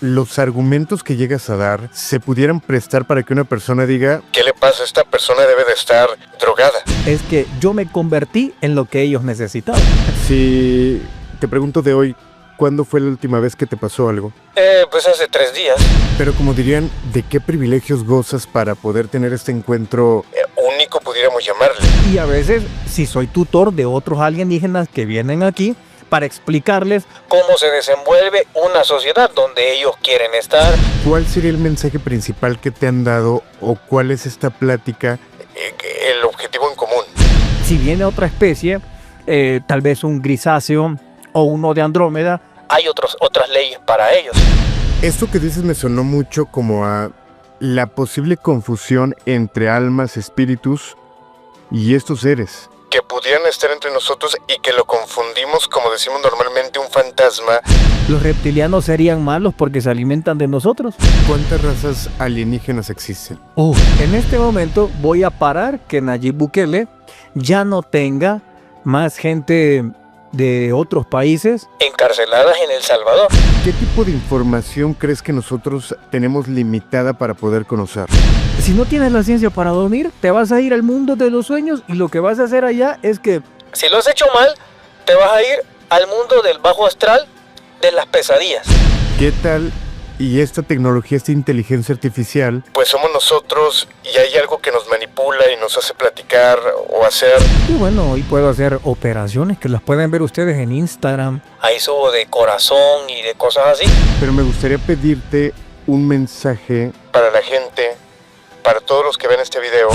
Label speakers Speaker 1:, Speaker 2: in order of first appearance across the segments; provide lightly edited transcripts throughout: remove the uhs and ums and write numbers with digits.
Speaker 1: los argumentos que llegas a dar se pudieran prestar para que una persona diga, ¿qué le pasa? Esta persona debe de estar drogada.
Speaker 2: Es que yo me convertí en lo que ellos necesitaban.
Speaker 1: Si te pregunto de hoy, ¿cuándo fue la última vez que te pasó algo?
Speaker 3: Pues hace 3 días.
Speaker 1: Pero como dirían, ¿de qué privilegios gozas para poder tener este encuentro
Speaker 3: Único pudiéramos llamarle.
Speaker 2: Y a veces, si soy tutor de otros alienígenas que vienen aquí, para explicarles
Speaker 3: Cómo se desenvuelve una sociedad donde ellos quieren estar.
Speaker 1: ¿cuál sería el mensaje principal que te han dado o cuál es esta plática?
Speaker 3: El objetivo en común.
Speaker 2: si viene otra especie, tal vez un grisáceo o uno de Andrómeda.
Speaker 3: Hay otras leyes para ellos.
Speaker 1: Esto que dices me sonó mucho como a la posible confusión entre almas, espíritus y estos seres.
Speaker 3: Que pudieran estar entre nosotros y que lo confundimos, como decimos normalmente, un fantasma.
Speaker 2: Los reptilianos serían malos porque se alimentan de nosotros.
Speaker 1: ¿Cuántas razas alienígenas existen?
Speaker 2: En este momento voy a parar que Nayib Bukele ya no tenga más gente de otros países
Speaker 3: Encarceladas en El Salvador.
Speaker 1: ¿Qué tipo de información crees que nosotros tenemos limitada para poder conocer?
Speaker 2: Si no tienes la ciencia para dormir, te vas a ir al mundo de los sueños y lo que vas a hacer allá es que...
Speaker 3: Si lo has hecho mal, te vas a ir al mundo del bajo astral, de las pesadillas.
Speaker 1: ¿Qué tal? Y esta tecnología, esta inteligencia artificial,
Speaker 3: Pues somos nosotros y hay algo que nos manipula y nos hace platicar o hacer.
Speaker 2: Y bueno, hoy puedo hacer operaciones que las pueden ver ustedes en Instagram.
Speaker 3: Ahí subo de corazón y de cosas así.
Speaker 1: pero me gustaría pedirte un mensaje
Speaker 3: Para la gente, para todos los que ven este video.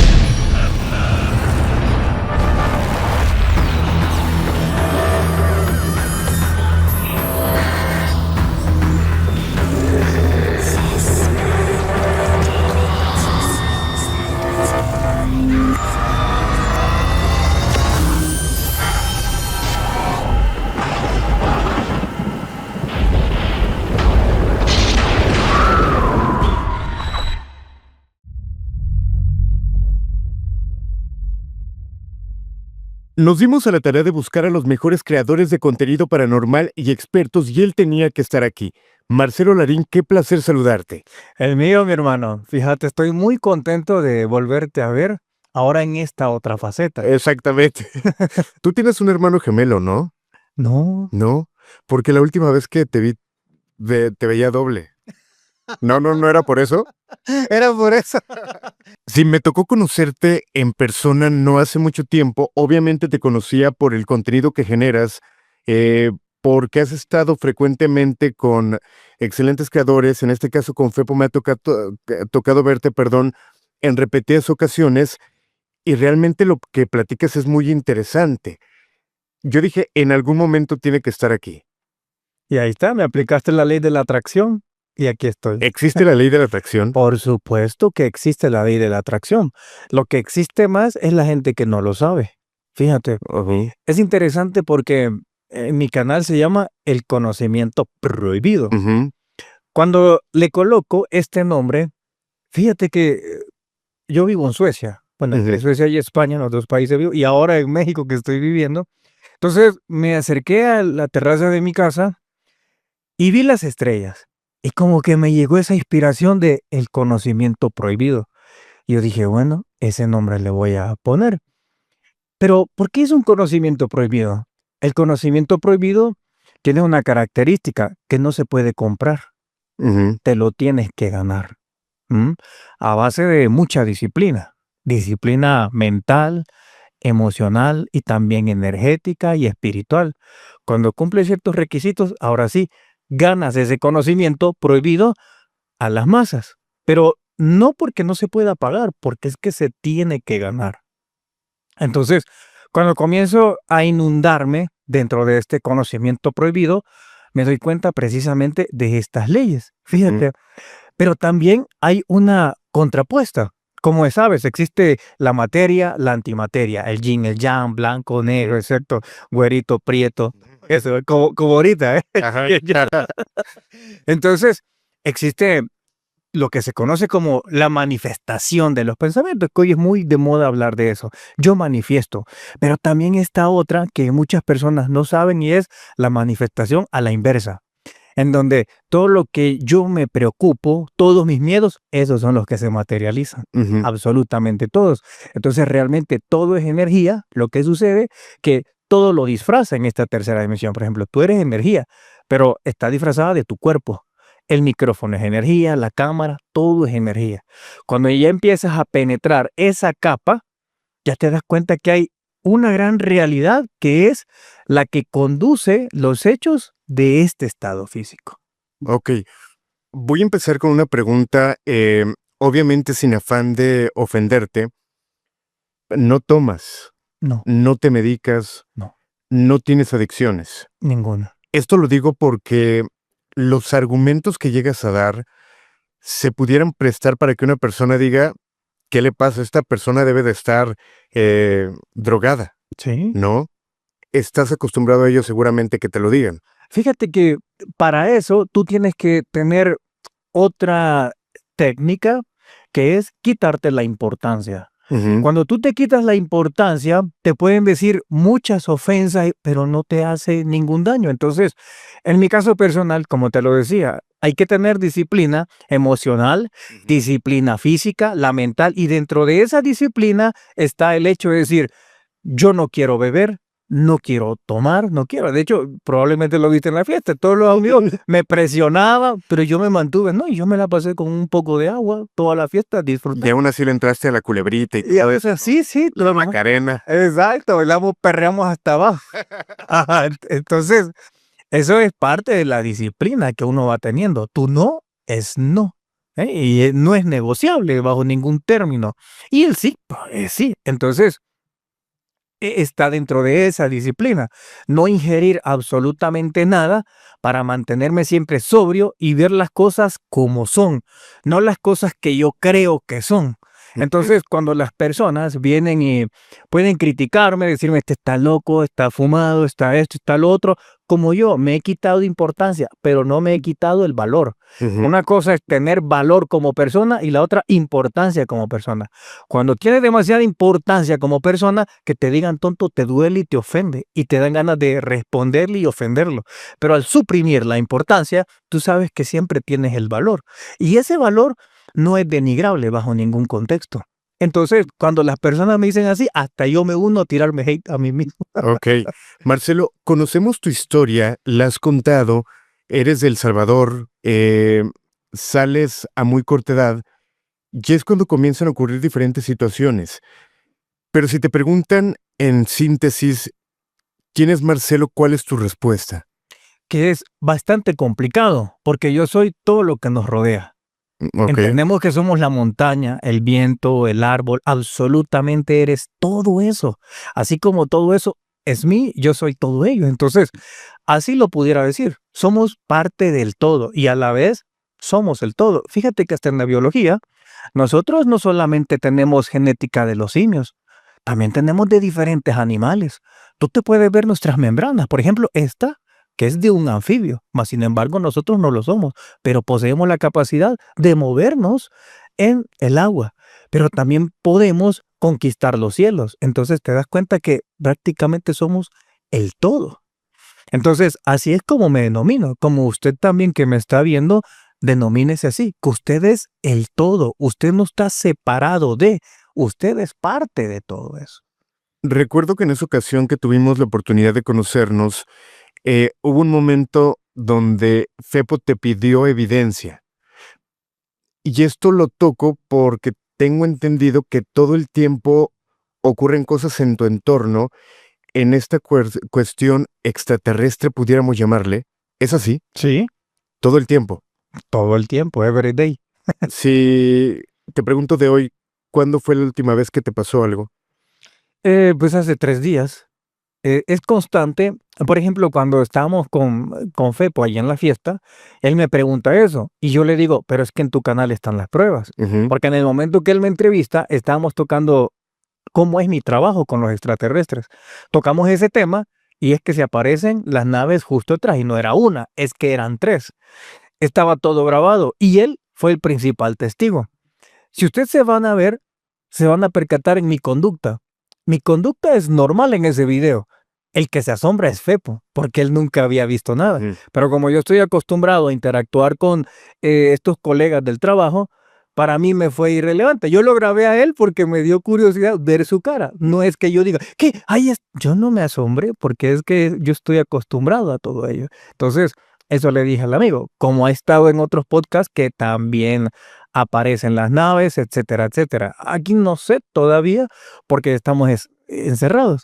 Speaker 1: Nos dimos a la tarea de buscar a los mejores creadores de contenido paranormal y expertos y él tenía que estar aquí. Marcelo Larín, qué placer saludarte.
Speaker 2: El mío, mi hermano. Fíjate, estoy muy contento de volverte a ver ahora en esta otra faceta.
Speaker 1: Exactamente. Tú tienes un hermano gemelo, ¿no?
Speaker 2: No.
Speaker 1: No, porque la última vez que te vi, te veía doble. No era por eso.
Speaker 2: Era por eso.
Speaker 1: Sí, me tocó conocerte en persona no hace mucho tiempo. Obviamente te conocía por el contenido que generas, porque has estado frecuentemente con excelentes creadores. En este caso con Fepo me ha tocado verte, perdón, en repetidas ocasiones y realmente lo que platicas es muy interesante. Yo dije, en algún momento tiene que estar aquí.
Speaker 2: Y ahí está, me aplicaste la ley de la atracción y aquí estoy.
Speaker 1: ¿Existe la ley de la atracción?
Speaker 2: Por supuesto que existe la ley de la atracción. Lo que existe más es la gente que no lo sabe. Fíjate,
Speaker 1: Ujú,
Speaker 2: es interesante porque en mi canal se llama El Conocimiento Prohibido.
Speaker 1: ujú.
Speaker 2: Cuando le coloco este nombre, fíjate que yo vivo en Suecia. Bueno, entre
Speaker 1: Ujú.
Speaker 2: Suecia y España, en los dos países vivo, y ahora en México que estoy viviendo. Entonces me acerqué a la terraza de mi casa y vi las estrellas. Y como que me llegó esa inspiración de El Conocimiento Prohibido. Y yo dije, bueno, ese nombre le voy a poner. Pero, ¿por qué es un conocimiento prohibido? El conocimiento prohibido tiene una característica que no se puede comprar.
Speaker 1: Ujú.
Speaker 2: Te lo tienes que ganar. ¿m? A base de mucha disciplina. Disciplina mental, emocional y también energética y espiritual. Cuando cumples ciertos requisitos, ahora sí, ganas ese conocimiento prohibido a las masas. Pero no porque no se pueda pagar, porque es que se tiene que ganar. Entonces, cuando comienzo a inundarme dentro de este conocimiento prohibido, me doy cuenta precisamente de estas leyes. Fíjate, pero también hay una contrapuesta. Como sabes, existe la materia, la antimateria, el yin, el yang, blanco, negro, excepto güerito, prieto. Eso, como ahorita, ¿eh?
Speaker 1: Ajá.
Speaker 2: Entonces, existe lo que se conoce como la manifestación de los pensamientos, que hoy es muy de moda hablar de eso. Yo manifiesto, pero también está otra que muchas personas no saben y es la manifestación a la inversa. en donde todo lo que yo me preocupo, todos mis miedos, esos son los que se materializan,
Speaker 1: Ujú.
Speaker 2: absolutamente todos. Entonces realmente todo es energía. Lo que sucede que todo lo disfraza en esta tercera dimensión. Por ejemplo, tú eres energía, pero está disfrazada de tu cuerpo. El micrófono es energía, la cámara, todo es energía. Cuando ya empiezas a penetrar esa capa, ya te das cuenta que hay una gran realidad que es la que conduce los hechos de este estado físico.
Speaker 1: Ok, voy a empezar con una pregunta, obviamente sin afán de ofenderte. No tomas,
Speaker 2: No,
Speaker 1: no te medicas,
Speaker 2: no,
Speaker 1: no tienes adicciones.
Speaker 2: ninguna.
Speaker 1: Esto lo digo porque los argumentos que llegas a dar se pudieran prestar para que una persona diga, ¿qué le pasa? Esta persona debe de estar drogada,
Speaker 2: Sí.
Speaker 1: ¿no? Estás acostumbrado a ello seguramente que te lo digan.
Speaker 2: Fíjate que para eso tú tienes que tener otra técnica que es quitarte la importancia.
Speaker 1: Ujú,
Speaker 2: Cuando tú te quitas la importancia, te pueden decir muchas ofensas, pero no te hace ningún daño. Entonces, en mi caso personal, como te lo decía, hay que tener disciplina emocional,
Speaker 1: ujú.
Speaker 2: disciplina física, la mental, y dentro de esa disciplina está el hecho de decir, yo no quiero beber, no quiero tomar, no quiero. De hecho, probablemente lo viste en la fiesta. Todos los amigos me presionaban, pero yo me mantuve, ¿no? Y yo me la pasé con un poco de agua toda la fiesta,
Speaker 1: Y
Speaker 2: disfruté.
Speaker 1: aún así le entraste a la culebrita y
Speaker 2: Y
Speaker 1: todo
Speaker 2: o
Speaker 1: eso,
Speaker 2: sea,
Speaker 1: ¿no?
Speaker 2: sí, sí,
Speaker 1: La
Speaker 2: ajá,
Speaker 1: Macarena.
Speaker 2: exacto, bailamos, perreamos hasta abajo. Ajá, entonces, eso es parte de la disciplina que uno va teniendo. Tu no es no, ¿eh? Y no es negociable bajo ningún término. Y el sí, pues, sí. Entonces, está dentro de esa disciplina. No ingerir absolutamente nada para mantenerme siempre sobrio y ver las cosas como son, no las cosas que yo creo que son.
Speaker 1: Ujú.
Speaker 2: Entonces, cuando las personas vienen y pueden criticarme, decirme, este está loco, está fumado, está esto, está lo otro, como yo me he quitado de importancia, pero no me he quitado el valor.
Speaker 1: Ujú.
Speaker 2: Una cosa es tener valor como persona y la otra importancia como persona. Cuando tienes demasiada importancia como persona, que te digan tonto te duele y te ofende y te dan ganas de responderle y ofenderlo. Pero al suprimir la importancia, tú sabes que siempre tienes el valor. Y ese valor no es denigrable bajo ningún contexto. Entonces, cuando las personas me dicen así, hasta yo me uno a tirarme hate a mí mismo.
Speaker 1: Ok. Marcelo, conocemos tu historia, la has contado, eres de El Salvador, sales a muy corta edad, y es cuando comienzan a ocurrir diferentes situaciones. Pero si te preguntan en síntesis, ¿quién es Marcelo? ¿Cuál es tu respuesta?
Speaker 2: Que es bastante complicado, porque yo soy todo lo que nos rodea.
Speaker 1: Ok.
Speaker 2: Entendemos que somos la montaña, el viento, el árbol, absolutamente eres todo eso. Así como todo eso es mí, yo soy todo ello. Entonces, así lo pudiera decir. Somos parte del todo y a la vez somos el todo. Fíjate que hasta en la biología, nosotros no solamente tenemos genética de los simios, también tenemos de diferentes animales. Tú te puedes ver nuestras membranas. Por ejemplo, esta, que es de un anfibio, mas sin embargo nosotros no lo somos, pero poseemos la capacidad de movernos en el agua, pero también podemos conquistar los cielos. Entonces te das cuenta que prácticamente somos el todo. Entonces, así es como me denomino, como usted también que me está viendo, denomínese así, que usted es el todo, usted no está separado de, usted es parte de todo eso.
Speaker 1: Recuerdo que en esa ocasión que tuvimos la oportunidad de conocernos, hubo un momento donde Fepo te pidió evidencia. Y esto lo toco porque tengo entendido que todo el tiempo ocurren cosas en tu entorno, en esta cuestión extraterrestre, pudiéramos llamarle. ¿Es así?
Speaker 2: Sí,
Speaker 1: Todo el tiempo.
Speaker 2: todo el tiempo, every day.
Speaker 1: Si te pregunto de hoy, ¿cuándo fue la última vez que te pasó algo?
Speaker 2: Pues hace 3 días. Es constante. Por ejemplo, cuando estábamos con Fepo allá en la fiesta, él me pregunta eso y yo le digo, pero es que en tu canal están las pruebas.
Speaker 1: Ujú.
Speaker 2: Porque en el momento que él me entrevista, estábamos tocando cómo es mi trabajo con los extraterrestres. Tocamos ese tema y es que se aparecen las naves justo atrás y no era una, es que eran tres. Estaba todo grabado y él fue el principal testigo. Si ustedes se van a ver, se van a percatar en mi conducta. Mi conducta es normal en ese video. El que se asombra es Fepo, porque él nunca había visto nada.
Speaker 1: Ujú.
Speaker 2: Pero como yo estoy acostumbrado a interactuar con estos colegas del trabajo, para mí me fue irrelevante. Yo lo grabé a él porque me dio curiosidad ver su cara. No es que yo diga, ¿qué? Yo no me asombré porque es que yo estoy acostumbrado a todo ello. Entonces, eso le dije al amigo, como ha estado en otros podcasts que también aparecen las naves, etcétera, etcétera. Aquí no sé todavía porque estamos encerrados.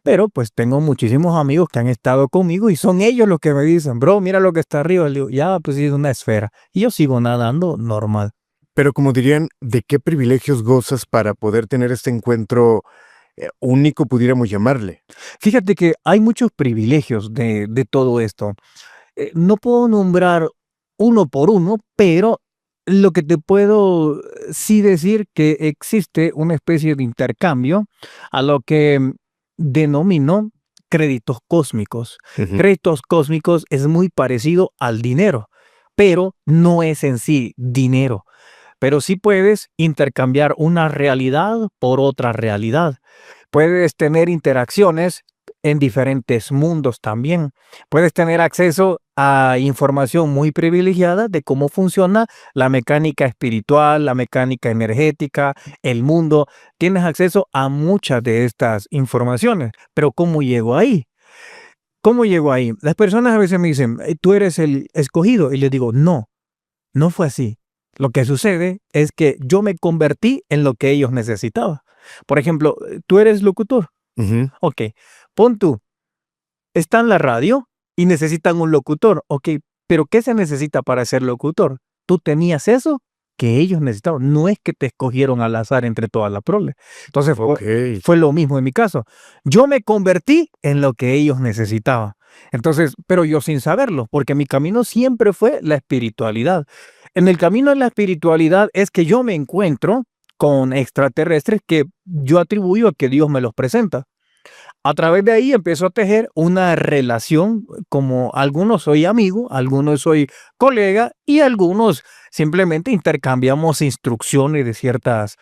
Speaker 2: Pero pues tengo muchísimos amigos que han estado conmigo y son ellos los que me dicen, bro, mira lo que está arriba. Le digo, ya, pues sí, es una esfera. Y yo sigo nadando normal.
Speaker 1: Pero como dirían, ¿de qué privilegios gozas para poder tener este encuentro único, pudiéramos llamarle?
Speaker 2: Fíjate que hay muchos privilegios de todo esto. No puedo nombrar uno por uno, pero lo que te puedo sí decir que existe una especie de intercambio a lo que denomino créditos cósmicos.
Speaker 1: Ujú.
Speaker 2: Créditos cósmicos es muy parecido al dinero, pero no es en sí dinero. Pero sí puedes intercambiar una realidad por otra realidad. Puedes tener interacciones en diferentes mundos también. Puedes tener acceso a información muy privilegiada de cómo funciona la mecánica espiritual, la mecánica energética, el mundo. Tienes acceso a muchas de estas informaciones. Pero ¿cómo llego ahí? ¿Cómo llego ahí? Las personas a veces me dicen, tú eres el escogido. Y les digo, no, no fue así. Lo que sucede es que yo me convertí en lo que ellos necesitaban. Por ejemplo, tú eres locutor.
Speaker 1: Ujú.
Speaker 2: Ok, pon tú, está en la radio y necesitan un locutor. Ok, pero ¿qué se necesita para ser locutor? Tú tenías eso que ellos necesitaban. No es que te escogieron al azar entre toda la prole. Entonces
Speaker 1: Ok.
Speaker 2: fue lo mismo en mi caso. Yo me convertí en lo que ellos necesitaban. Entonces, pero yo sin saberlo, porque mi camino siempre fue la espiritualidad. En el camino de la espiritualidad es que yo me encuentro con extraterrestres que yo atribuyo a que Dios me los presenta. A través de ahí empiezo a tejer una relación, como algunos soy amigo, algunos soy colega y algunos simplemente intercambiamos instrucciones de ciertas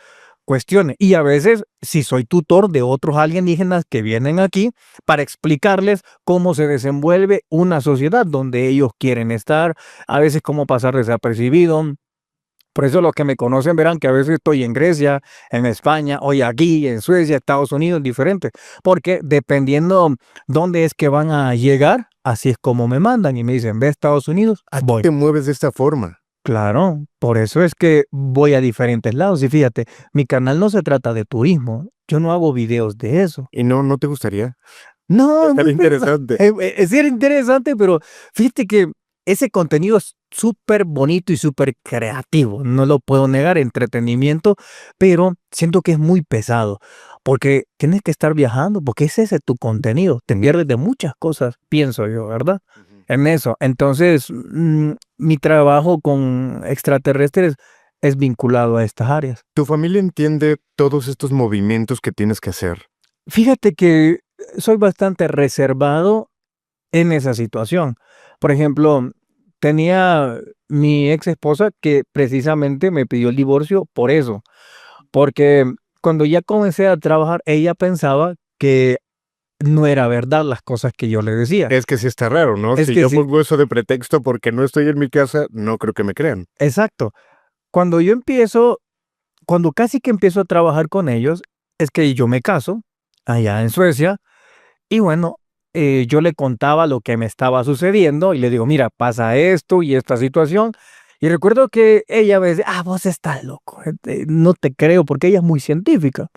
Speaker 2: cuestiones. Y a veces si soy tutor de otros alienígenas que vienen aquí para explicarles cómo se desenvuelve una sociedad donde ellos quieren estar, a veces cómo pasar desapercibido. Por eso los que me conocen verán que a veces estoy en Grecia, en España, hoy aquí, en Suecia, Estados Unidos, diferente. Porque dependiendo dónde es que van a llegar, así es como me mandan y me dicen, ve a Estados Unidos, voy.
Speaker 1: Te mueves de esta forma.
Speaker 2: Claro, por eso es que voy a diferentes lados. Y fíjate, mi canal no se trata de turismo. Yo no hago videos de eso.
Speaker 1: ¿Y no te gustaría?
Speaker 2: No,
Speaker 1: Estaría interesante.
Speaker 2: sí era interesante, pero fíjate que ese contenido es súper bonito y súper creativo, no lo puedo negar, entretenimiento, pero siento que es muy pesado, porque tienes que estar viajando, porque ese es tu contenido, te pierdes de muchas cosas, pienso yo, ¿verdad? En eso. Entonces, mi trabajo con extraterrestres es vinculado a estas áreas.
Speaker 1: ¿Tu familia entiende todos estos movimientos que tienes que hacer?
Speaker 2: Fíjate que soy bastante reservado en esa situación. Por ejemplo, tenía mi ex esposa que precisamente me pidió el divorcio por eso, porque cuando ya comencé a trabajar, ella pensaba que no era verdad las cosas que yo le decía.
Speaker 1: Es que sí está raro, ¿no?
Speaker 2: Es
Speaker 1: Si
Speaker 2: que
Speaker 1: yo
Speaker 2: sí,
Speaker 1: pongo eso de pretexto porque no estoy en mi casa, no creo que me crean.
Speaker 2: exacto. Cuando yo empiezo, cuando casi que empiezo a trabajar con ellos, es que yo me caso allá en Suecia. Y bueno, yo le contaba lo que me estaba sucediendo y le digo, mira, pasa esto y esta situación. Y recuerdo que ella me decía, vos estás loco, no te creo porque ella es muy científica.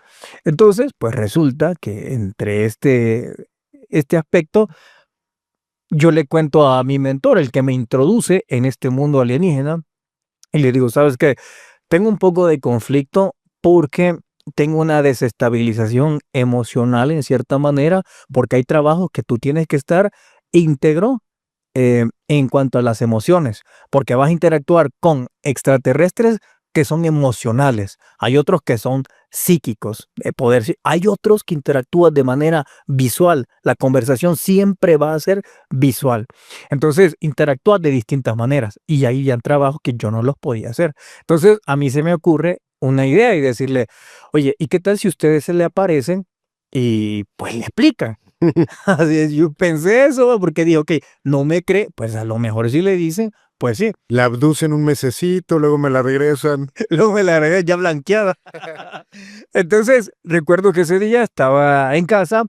Speaker 2: Entonces, pues resulta que entre este aspecto, yo le cuento a mi mentor, el que me introduce en este mundo alienígena, y le digo, ¿sabes qué? Tengo un poco de conflicto porque tengo una desestabilización emocional en cierta manera, porque hay trabajos que tú tienes que estar íntegro en cuanto a las emociones, porque vas a interactuar con extraterrestres que son emocionales, hay otros que son psíquicos, de poder, hay otros que interactúan de manera visual, la conversación siempre va a ser visual, entonces interactúas de distintas maneras y ahí ya trabajos que yo no los podía hacer, entonces a mí se me ocurre una idea y decirle, oye, ¿y qué tal si ustedes se le aparecen y pues le explican? Así es, yo pensé eso porque dije, ok, no me cree, pues a lo mejor si le dicen, pues sí,
Speaker 1: La abducen un mesecito, luego me la regresan.
Speaker 2: luego me la agregué ya blanqueada. Entonces, recuerdo que ese día estaba en casa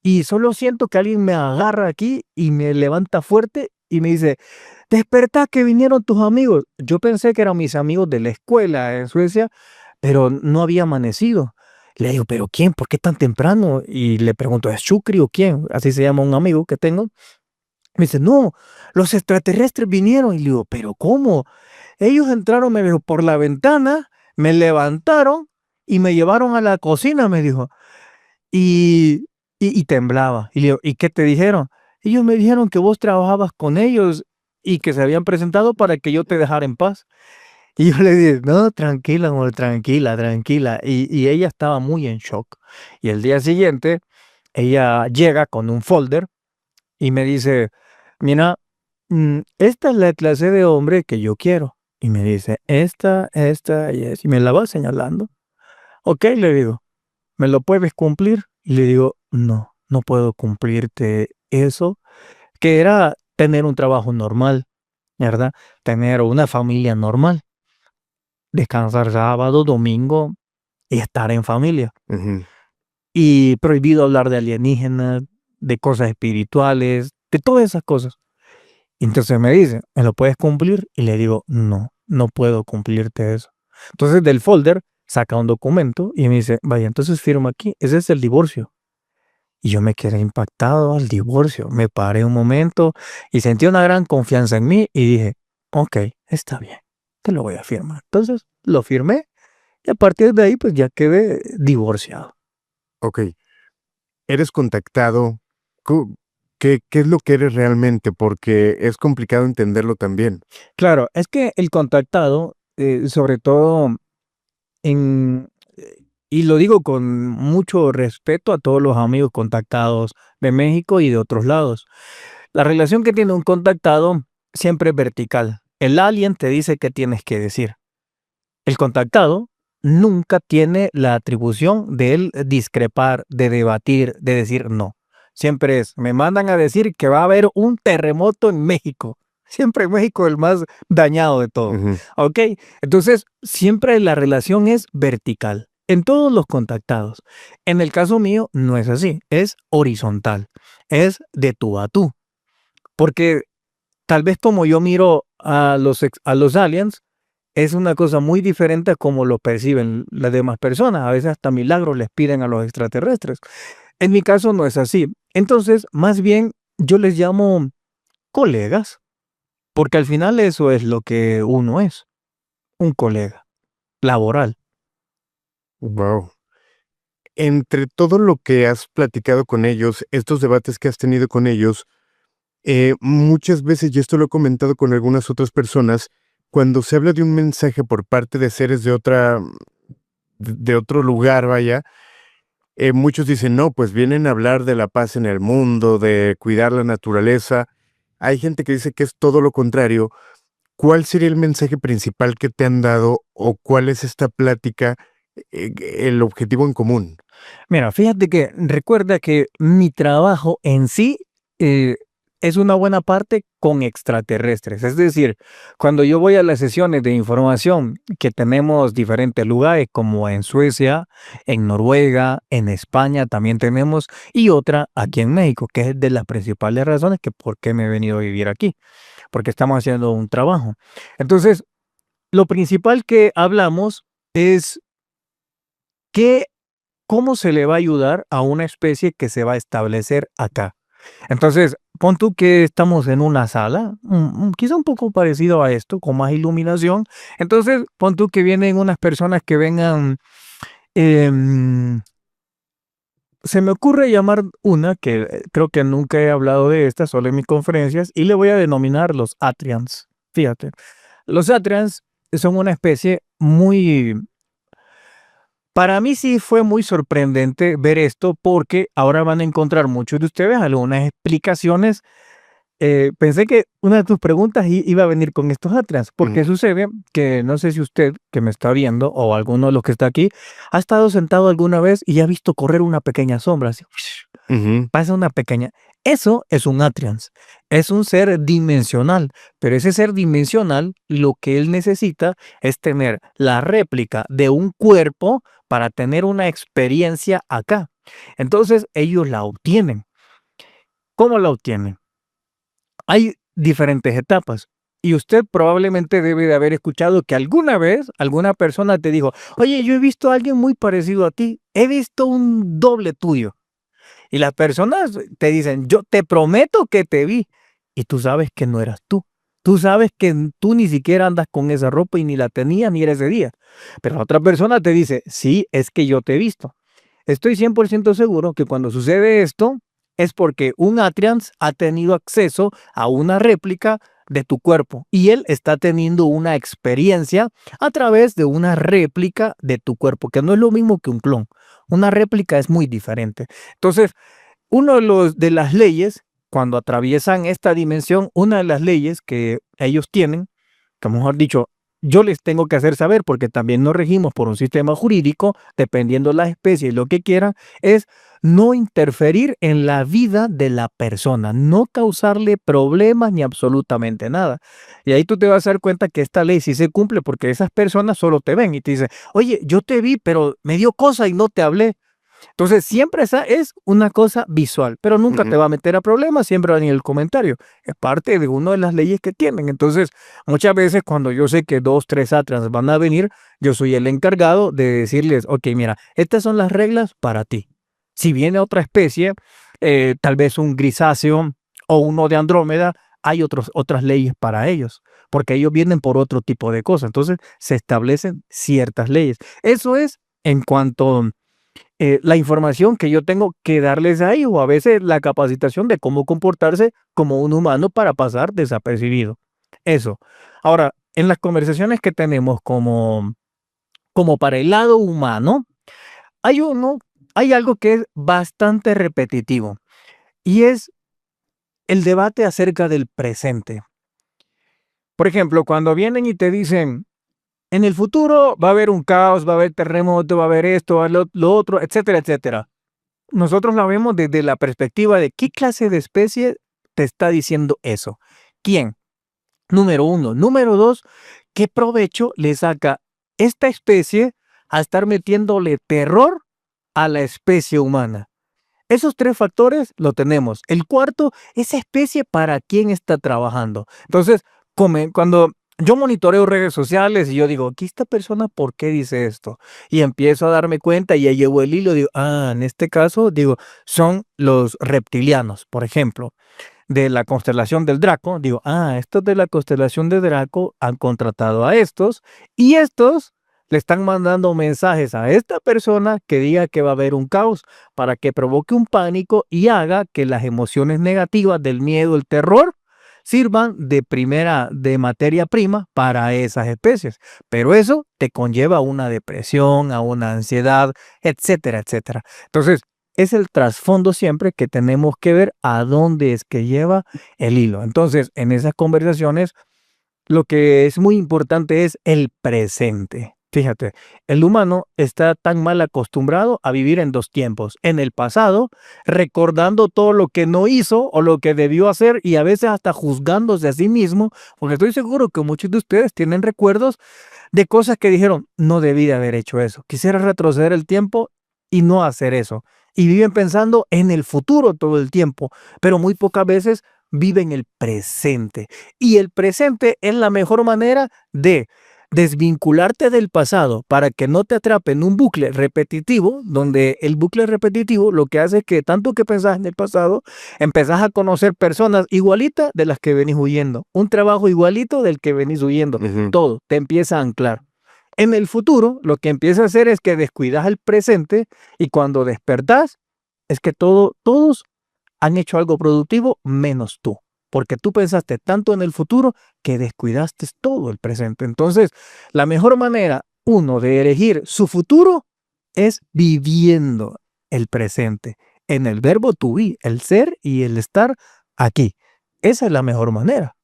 Speaker 2: y solo siento que alguien me agarra aquí y me levanta fuerte y me dice, despertá que vinieron tus amigos. Yo pensé que eran mis amigos de la escuela en Suecia, pero no había amanecido. Le digo, ¿pero quién? ¿Por qué tan temprano? Y le pregunto, ¿es Shukri o quién? Así se llama un amigo que tengo. Me dice, no, los extraterrestres vinieron. Y le digo, ¿pero cómo? Ellos entraron, me dijo, por la ventana, me levantaron y me llevaron a la cocina, me dijo. Y temblaba. Y le digo, ¿y qué te dijeron? Ellos me dijeron que vos trabajabas con ellos y que se habían presentado para que yo te dejara en paz. Y yo le dije, no, tranquila, amor, tranquila, tranquila. Y ella estaba muy en shock. Y el día siguiente, ella llega con un folder y me dice, mira, esta es la clase de hombre que yo quiero. Y me dice, esta y esta. Y me la va señalando. Ok, le digo, ¿me lo puedes cumplir? Y le digo, no, no puedo cumplirte eso, que era tener un trabajo normal, ¿verdad? Tener una familia normal, descansar sábado, domingo y estar en familia.
Speaker 1: Ujú.
Speaker 2: Y prohibido hablar de alienígenas, de cosas espirituales, de todas esas cosas. Y entonces me dice, ¿me lo puedes cumplir? Y le digo, no, no puedo cumplirte eso. Entonces del folder saca un documento y me dice, vaya, entonces firma aquí, ese es el divorcio. Y yo me quedé impactado al divorcio. Me paré un momento y sentí una gran confianza en mí y dije, ok, está bien, te lo voy a firmar. Entonces lo firmé y a partir de ahí pues ya quedé divorciado.
Speaker 1: Ok, eres contactado. ¿Qué es lo que eres realmente? Porque es complicado entenderlo también.
Speaker 2: Claro, es que el contactado, sobre todo en, y lo digo con mucho respeto a todos los amigos contactados de México y de otros lados. La relación que tiene un contactado siempre es vertical. El alien te dice qué tienes que decir. El contactado nunca tiene la atribución de él discrepar, de debatir, de decir no. Siempre es, me mandan a decir que va a haber un terremoto en México. Siempre México es el más dañado de todo.
Speaker 1: Ujú.
Speaker 2: ¿Ok? Entonces, siempre la relación es vertical en todos los contactados. En el caso mío, no es así. Es horizontal. Es de tú a tú. Porque tal vez como yo miro a los aliens, es una cosa muy diferente a cómo lo perciben las demás personas. A veces hasta milagros les piden a los extraterrestres. En mi caso no es así. Entonces, más bien, yo les llamo colegas, porque al final eso es lo que uno es, un colega laboral.
Speaker 1: Wow. Entre todo lo que has platicado con ellos, estos debates que has tenido con ellos, muchas veces, y esto lo he comentado con algunas otras personas, cuando se habla de un mensaje por parte de seres de otro lugar, vaya, muchos dicen, no, pues vienen a hablar de la paz en el mundo, de cuidar la naturaleza. Hay gente que dice que es todo lo contrario. ¿Cuál sería el mensaje principal que te han dado o cuál es esta plática, el objetivo en común?
Speaker 2: Mira, fíjate que recuerda que mi trabajo en sí eh, es una buena parte con extraterrestres. Es decir, cuando yo voy a las sesiones de información que tenemos diferentes lugares, como en Suecia, en Noruega, en España también tenemos, y otra aquí en México, que es de las principales razones que por qué me he venido a vivir aquí, porque estamos haciendo un trabajo. Entonces, lo principal que hablamos es que cómo se le va a ayudar a una especie que se va a establecer acá. Entonces, pon tú que estamos en una sala, quizá un poco parecido a esto, con más iluminación. Entonces, pon tú que vienen unas personas que vengan, em, se me ocurre llamar una, que creo que nunca he hablado de esta, solo en mis conferencias, y le voy a denominar los Atrians. Fíjate, los Atrians son una especie muy. Para mí sí fue muy sorprendente ver esto porque ahora van a encontrar muchos de ustedes algunas explicaciones. Pensé que una de tus preguntas iba a venir con estos atrás,
Speaker 1: Ujú.
Speaker 2: porque sucede que no sé si usted que me está viendo o alguno de los que está aquí ha estado sentado alguna vez y ha visto correr una pequeña sombra así,
Speaker 1: Ujú.
Speaker 2: Pasa una pequeña. Eso es un Atrians. Es un ser dimensional. Pero ese ser dimensional, lo que él necesita es tener la réplica de un cuerpo para tener una experiencia acá. Entonces, ellos la obtienen. ¿Cómo la obtienen? Hay diferentes etapas. Y usted probablemente debe de haber escuchado que alguna vez alguna persona te dijo, oye, yo he visto a alguien muy parecido a ti, he visto un doble tuyo. Y las personas te dicen, yo te prometo que te vi. Y tú sabes que no eras tú. Tú sabes que tú ni siquiera andas con esa ropa y ni la tenías ni era ese día. Pero la otra persona te dice, sí, es que yo te he visto. Estoy 100% seguro que cuando sucede esto es porque un Atrians ha tenido acceso a una réplica de tu cuerpo y él está teniendo una experiencia a través de una réplica de tu cuerpo, que no es lo mismo que un clon. Una réplica es muy diferente. Entonces, uno de las leyes, cuando atraviesan esta dimensión, una de las leyes que ellos tienen, que mejor dicho, yo les tengo que hacer saber porque también nos regimos por un sistema jurídico, dependiendo de la especie y lo que quieran, es no interferir en la vida de la persona, no causarle problemas ni absolutamente nada. Y ahí tú te vas a dar cuenta que esta ley sí se cumple porque esas personas solo te ven y te dicen, oye, yo te vi, pero me dio cosa y no te hablé. Entonces, siempre esa es una cosa visual, pero nunca te
Speaker 1: Ujú.
Speaker 2: va a meter a problemas, siempre va en el comentario. Es parte de una de las leyes que tienen. Entonces, muchas veces cuando yo sé que 2, 3 Atrans van a venir, yo soy el encargado de decirles, ok, mira, estas son las reglas para ti. Si viene otra especie, tal vez un grisáceo o uno de Andrómeda, hay otras leyes para ellos, porque ellos vienen por otro tipo de cosas. Entonces, se establecen ciertas leyes. Eso es en cuanto la información que yo tengo que darles ahí o a veces la capacitación de cómo comportarse como un humano para pasar desapercibido. Eso. Ahora, en las conversaciones que tenemos como para el lado humano, hay uno, hay algo que es bastante repetitivo y es el debate acerca del presente. Por ejemplo, cuando vienen y te dicen, en el futuro va a haber un caos, va a haber terremoto, va a haber esto, va a haber lo otro, etcétera, etcétera. Nosotros la vemos desde la perspectiva de qué clase de especie te está diciendo eso. ¿Quién? Número uno. Número dos, ¿qué provecho le saca esta especie a estar metiéndole terror a la especie humana? Esos tres factores lo tenemos. El cuarto, esa especie para quién está trabajando. Entonces, cuando yo monitoreo redes sociales y yo digo, aquí esta persona, ¿por qué dice esto? Y empiezo a darme cuenta y ya llevo el hilo, digo, en este caso, digo, son los reptilianos, por ejemplo, de la constelación del Draco. Digo, estos de la constelación de Draco han contratado a estos y estos le están mandando mensajes a esta persona que diga que va a haber un caos para que provoque un pánico y haga que las emociones negativas del miedo, el terror, sirvan de materia prima para esas especies. Pero eso te conlleva a una depresión, a una ansiedad, etcétera, etcétera. Entonces, es el trasfondo siempre que tenemos que ver a dónde es que lleva el hilo. Entonces, en esas conversaciones, lo que es muy importante es el presente. Fíjate, el humano está tan mal acostumbrado a vivir en dos tiempos. En el pasado, recordando todo lo que no hizo o lo que debió hacer y a veces hasta juzgándose a sí mismo, porque estoy seguro que muchos de ustedes tienen recuerdos de cosas que dijeron, no debí de haber hecho eso. Quisiera retroceder el tiempo y no hacer eso. Y viven pensando en el futuro todo el tiempo, pero muy pocas veces viven el presente. Y el presente es la mejor manera de desvincularte del pasado para que no te atrape en un bucle repetitivo, donde el bucle repetitivo lo que hace es que tanto que pensás en el pasado, empezás a conocer personas igualitas de las que venís huyendo, un trabajo igualito del que venís huyendo,
Speaker 1: Ujú.
Speaker 2: todo te empieza a anclar. En el futuro, lo que empieza a hacer es que descuidas el presente y cuando despertás, es que todos han hecho algo productivo menos tú, porque tú pensaste tanto en el futuro que descuidaste todo el presente. Entonces, la mejor manera, uno, de elegir su futuro es viviendo el presente, en el verbo to be, el ser y el estar aquí. Esa es la mejor manera.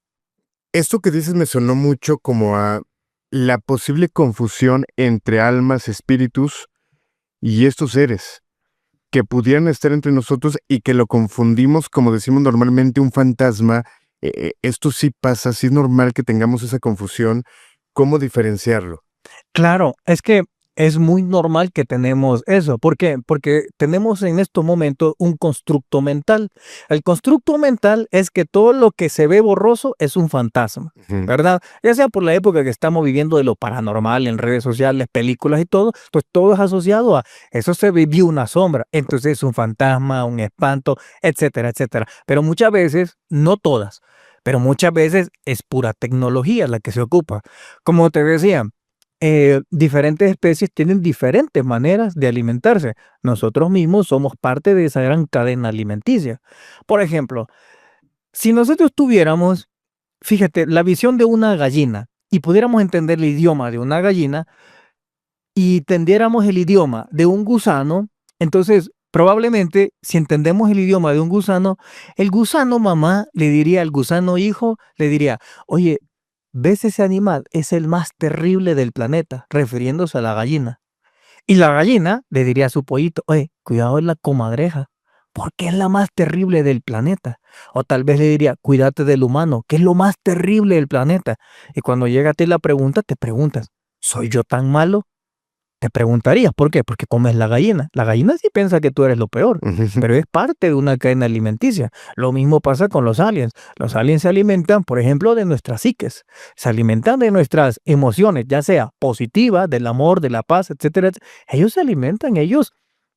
Speaker 1: Esto que dices me sonó mucho como a la posible confusión entre almas, espíritus y estos seres. que pudieran estar entre nosotros y que lo confundimos, como decimos normalmente, un fantasma. Esto sí pasa, sí es normal que tengamos esa confusión. ¿Cómo diferenciarlo?
Speaker 2: Claro, es que es muy normal que tenemos eso. ¿Por qué? Porque tenemos en estos momentos un constructo mental. El constructo mental es que todo lo que se ve borroso es un fantasma,
Speaker 1: Ujú.
Speaker 2: ¿verdad? Ya sea por la época que estamos viviendo de lo paranormal en redes sociales, películas y todo, pues todo es asociado a eso se vivió una sombra, entonces es un fantasma, un espanto, etcétera, etcétera. Pero muchas veces, no todas, pero muchas veces es pura tecnología la que se ocupa. Como te decía, diferentes especies tienen diferentes maneras de alimentarse. Nosotros mismos somos parte de esa gran cadena alimenticia. Por ejemplo, si nosotros tuviéramos, fíjate, la visión de una gallina y pudiéramos entender el idioma de una gallina y entendiéramos el idioma de un gusano, entonces probablemente si entendemos el idioma de un gusano, el gusano mamá le diría al gusano hijo, le diría, oye, ¿ves ese animal? Es el más terrible del planeta, refiriéndose a la gallina. Y la gallina le diría a su pollito, oye, cuidado en la comadreja, porque es la más terrible del planeta. O tal vez le diría, cuídate del humano, que es lo más terrible del planeta. Y cuando llega a ti la pregunta, te preguntas, ¿soy yo tan malo? Te preguntarías, ¿por qué? Porque comes la gallina. La gallina sí piensa que tú eres lo peor, pero es parte de una cadena alimenticia. Lo mismo pasa con los aliens. Los aliens se alimentan, por ejemplo, de nuestras psiques. Se alimentan de nuestras emociones, ya sea positivas, del amor, de la paz, etcétera, etcétera. Ellos se alimentan, ellos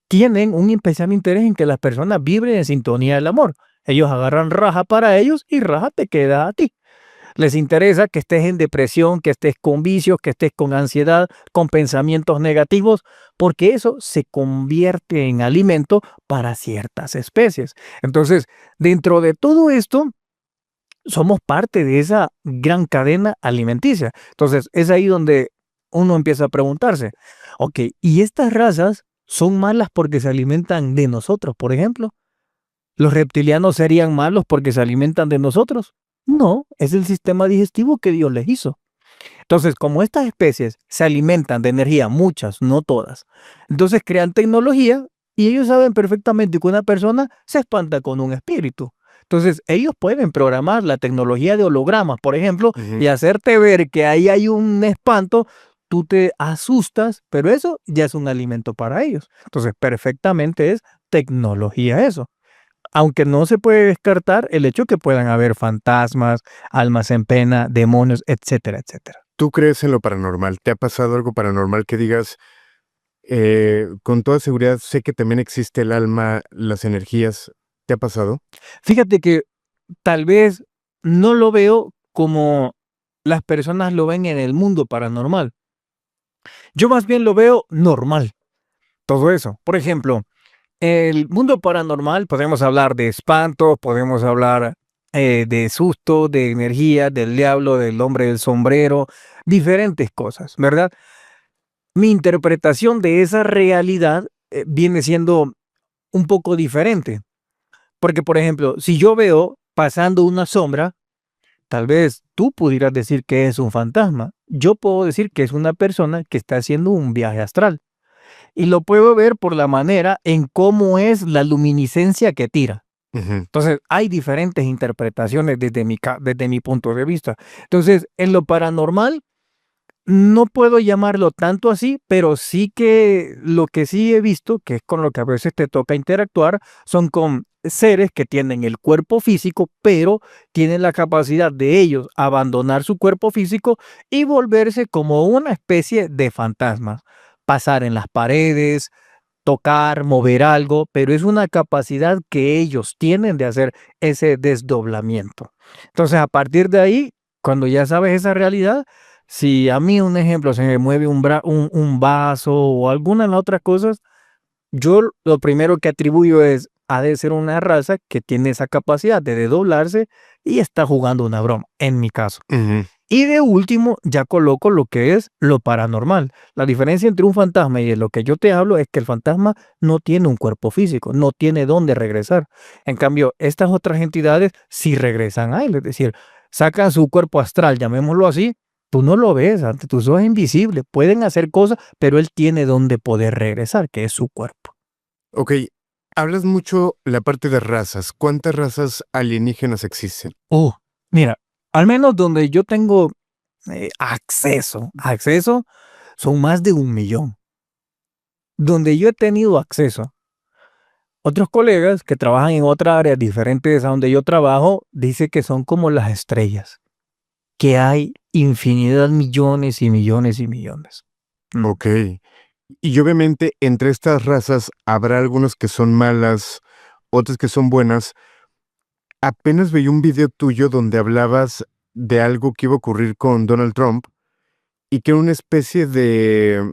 Speaker 2: tienen un especial interés en que las personas vibren en sintonía del amor. Ellos agarran raja para ellos y raja te queda a ti. Les interesa que estés en depresión, que estés con vicios, que estés con ansiedad, con pensamientos negativos, porque eso se convierte en alimento para ciertas especies. Entonces, dentro de todo esto, somos parte de esa gran cadena alimenticia. Entonces, es ahí donde uno empieza a preguntarse, ok, ¿y estas razas son malas porque se alimentan de nosotros, por ejemplo? ¿Los reptilianos serían malos porque se alimentan de nosotros? No, es el sistema digestivo que Dios les hizo. Entonces, como estas especies se alimentan de energía, muchas, no todas, entonces crean tecnología y ellos saben perfectamente que una persona se espanta con un espíritu. Entonces, ellos pueden programar la tecnología de hologramas, por ejemplo, y hacerte ver que ahí hay un espanto, tú te asustas, pero eso ya es un alimento para ellos. Entonces, perfectamente es tecnología eso. Aunque no se puede descartar el hecho que puedan haber fantasmas, almas en pena, demonios, etcétera, etcétera.
Speaker 1: ¿Tú crees en lo paranormal? ¿Te ha pasado algo paranormal que digas, con toda seguridad sé que también existe el alma, las energías? ¿Te ha pasado?
Speaker 2: Fíjate que tal vez no lo veo como las personas lo ven en el mundo paranormal. Yo más bien lo veo normal, todo eso. Por ejemplo, el mundo paranormal, podemos hablar de espanto, podemos hablar de susto, de energía, del diablo, del hombre del sombrero, diferentes cosas, ¿verdad? Mi interpretación de esa realidad viene siendo un poco diferente. Porque, por ejemplo, si yo veo pasando una sombra, tal vez tú pudieras decir que es un fantasma. Yo puedo decir que es una persona que está haciendo un viaje astral. Y lo puedo ver por la manera en cómo es la luminiscencia que tira.
Speaker 1: Ujú.
Speaker 2: Entonces, hay diferentes interpretaciones desde mi punto de vista. Entonces, en lo paranormal, no puedo llamarlo tanto así, pero sí que lo que sí he visto, que es con lo que a veces te toca interactuar, son con seres que tienen el cuerpo físico, pero tienen la capacidad de ellos abandonar su cuerpo físico y volverse como una especie de fantasmas. Pasar en las paredes, tocar, mover algo, pero es una capacidad que ellos tienen de hacer ese desdoblamiento. Entonces, a partir de ahí, cuando ya sabes esa realidad, si a mí un ejemplo se me mueve un vaso o alguna de las otras cosas, yo lo primero que atribuyo es, ha de ser una raza que tiene esa capacidad de desdoblarse y está jugando una broma, en mi caso.
Speaker 1: Ujú.
Speaker 2: Y de último, ya coloco lo que es lo paranormal. La diferencia entre un fantasma y de lo que yo te hablo es que el fantasma no tiene un cuerpo físico, no tiene dónde regresar. En cambio, estas otras entidades sí regresan a él, es decir, sacan su cuerpo astral, llamémoslo así. Tú no lo ves, ante tus ojos es invisible, pueden hacer cosas, pero él tiene dónde poder regresar, que es su cuerpo.
Speaker 1: Ok, Hablas mucho la parte de razas. ¿Cuántas razas alienígenas existen?
Speaker 2: Mira, al menos donde yo tengo acceso, son más de 1 millón. Donde yo he tenido acceso, otros colegas que trabajan en otras áreas diferentes a donde yo trabajo, dicen que son como las estrellas, que hay infinidad, millones y millones y millones.
Speaker 1: Ok. Y obviamente entre estas razas habrá algunas que son malas, otras que son buenas. Apenas veí un video tuyo donde hablabas de algo que iba a ocurrir con Donald Trump y que era una especie de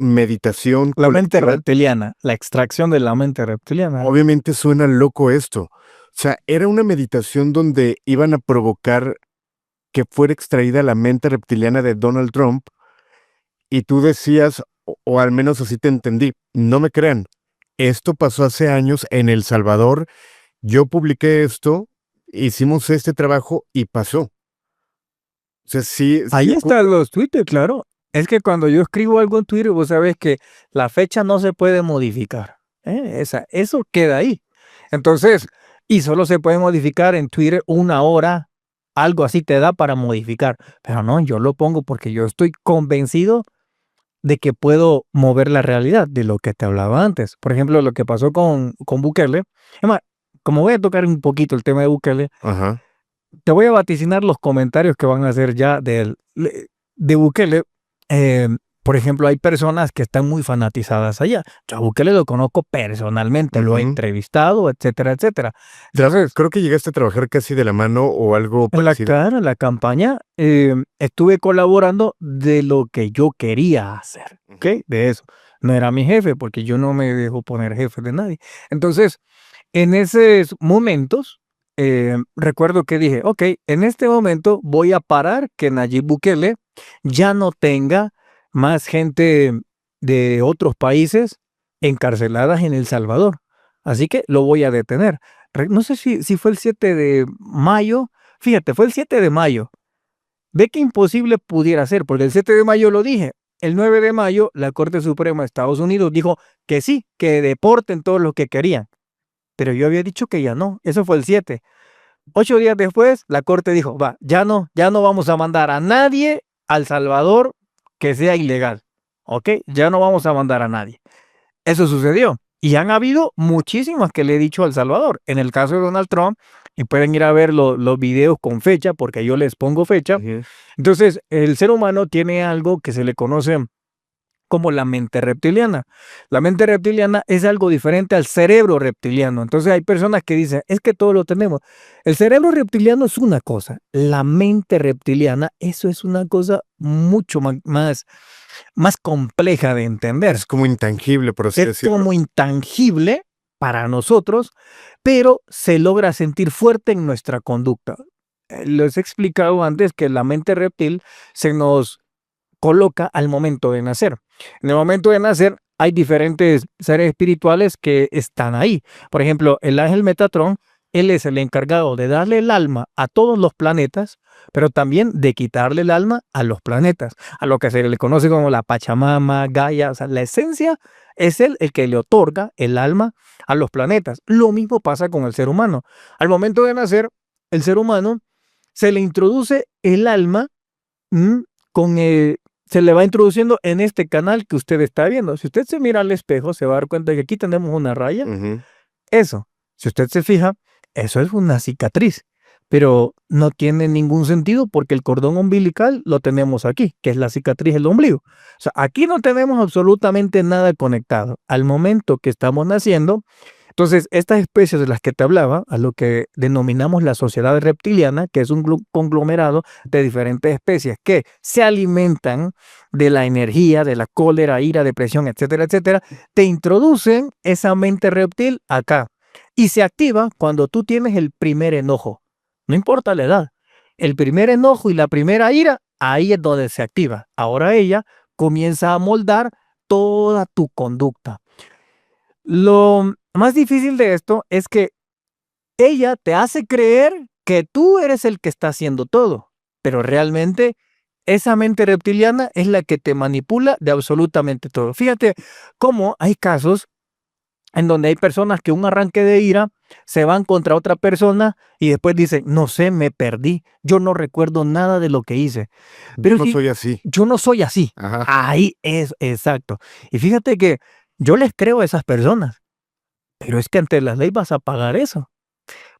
Speaker 1: meditación
Speaker 2: La mente
Speaker 1: colectiva.
Speaker 2: reptiliana, la extracción de la mente reptiliana.
Speaker 1: Obviamente suena loco esto. O sea, era una meditación donde iban a provocar que fuera extraída la mente reptiliana de Donald Trump y tú decías, o al menos así te entendí, no me crean, esto pasó hace años en El Salvador, yo publiqué esto, hicimos este trabajo y pasó. O sea, sí,
Speaker 2: Ahí están los Twitter, claro. Es que cuando yo escribo algo en Twitter, vos sabés que la fecha no se puede modificar. Eso queda ahí. Entonces, y solo se puede modificar en Twitter 1 hora, algo así te da para modificar. Pero no, yo lo pongo porque yo estoy convencido de que puedo mover la realidad de lo que te hablaba antes. Por ejemplo, lo que pasó con Bukele. Es más, como voy a tocar un poquito el tema de Bukele,
Speaker 1: Ajá.
Speaker 2: te voy a vaticinar los comentarios que van a hacer ya de Bukele. Por ejemplo, hay personas que están muy fanatizadas allá. Yo a Bukele lo conozco personalmente, lo he
Speaker 1: Ujú.
Speaker 2: entrevistado, etcétera, etcétera. Entonces,
Speaker 1: Creo que llegaste a trabajar casi de la mano o algo
Speaker 2: en
Speaker 1: parecido.
Speaker 2: la campaña estuve colaborando de lo que yo quería hacer, ¿ok? De eso. No era mi jefe, porque yo no me dejo poner jefe de nadie. Entonces, en esos momentos, recuerdo que dije, ok, en este momento voy a parar que Nayib Bukele ya no tenga más gente de otros países encarceladas en El Salvador. Así que lo voy a detener. No sé si fue el 7 de mayo. Fíjate, fue el 7 de mayo. Ve que imposible pudiera ser, porque el 7 de mayo lo dije. El 9 de mayo, la Corte Suprema de Estados Unidos dijo que sí, que deporten todos los que querían. Pero yo había dicho que ya no. Eso fue el 7. 8 días después, la Corte dijo, va, ya no vamos a mandar a nadie al Salvador que sea ilegal. ¿Ok? Ya no vamos a mandar a nadie. Eso sucedió. Y han habido muchísimas que le he dicho a El Salvador. En el caso de Donald Trump, y pueden ir a ver los videos con fecha, porque yo les pongo fecha.
Speaker 1: Ujú.
Speaker 2: Entonces, el ser humano tiene algo que se le conoce como la mente reptiliana. La mente reptiliana es algo diferente al cerebro reptiliano. Entonces hay personas que dicen, es que todo lo tenemos. El cerebro reptiliano es una cosa, la mente reptiliana, eso es una cosa mucho más compleja de entender.
Speaker 1: Es como intangible, por así
Speaker 2: Es
Speaker 1: decirlo.
Speaker 2: como intangible para nosotros, pero se logra sentir fuerte en nuestra conducta. Les he explicado antes que la mente reptil se nos coloca al momento de nacer. En el momento de nacer hay diferentes seres espirituales que están ahí. Por ejemplo, el ángel Metatrón, él es el encargado de darle el alma a todos los planetas, pero también de quitarle el alma a los planetas, a lo que se le conoce como la Pachamama, Gaia. O sea, la esencia es él el que le otorga el alma a los planetas. Lo mismo pasa con el ser humano. Al momento de nacer, el ser humano se le introduce el alma con se le va introduciendo en este canal que usted está viendo. Si usted se mira al espejo, se va a dar cuenta que aquí tenemos una raya.
Speaker 1: Ujú.
Speaker 2: Eso, si usted se fija, eso es una cicatriz, pero no tiene ningún sentido porque el cordón umbilical lo tenemos aquí, que es la cicatriz del ombligo. O sea, aquí no tenemos absolutamente nada conectado. Al momento que estamos naciendo, entonces, estas especies de las que te hablaba, a lo que denominamos la sociedad reptiliana, que es un conglomerado de diferentes especies que se alimentan de la energía, de la cólera, ira, depresión, etcétera, etcétera, te introducen esa mente reptil acá y se activa cuando tú tienes el primer enojo. No importa la edad. El primer enojo y la primera ira, ahí es donde se activa. Ahora ella comienza a moldar toda tu conducta. Lo más difícil de esto es que ella te hace creer que tú eres el que está haciendo todo, pero realmente esa mente reptiliana es la que te manipula de absolutamente todo. Fíjate cómo hay casos en donde hay personas que un arranque de ira se van contra otra persona y después dicen, no sé, me perdí, yo no recuerdo nada de lo que hice. Pero
Speaker 1: No
Speaker 2: si
Speaker 1: soy así.
Speaker 2: yo no soy así,
Speaker 1: Ajá.
Speaker 2: ahí es exacto. Y fíjate que yo les creo a esas personas, pero es que ante la ley vas a pagar eso.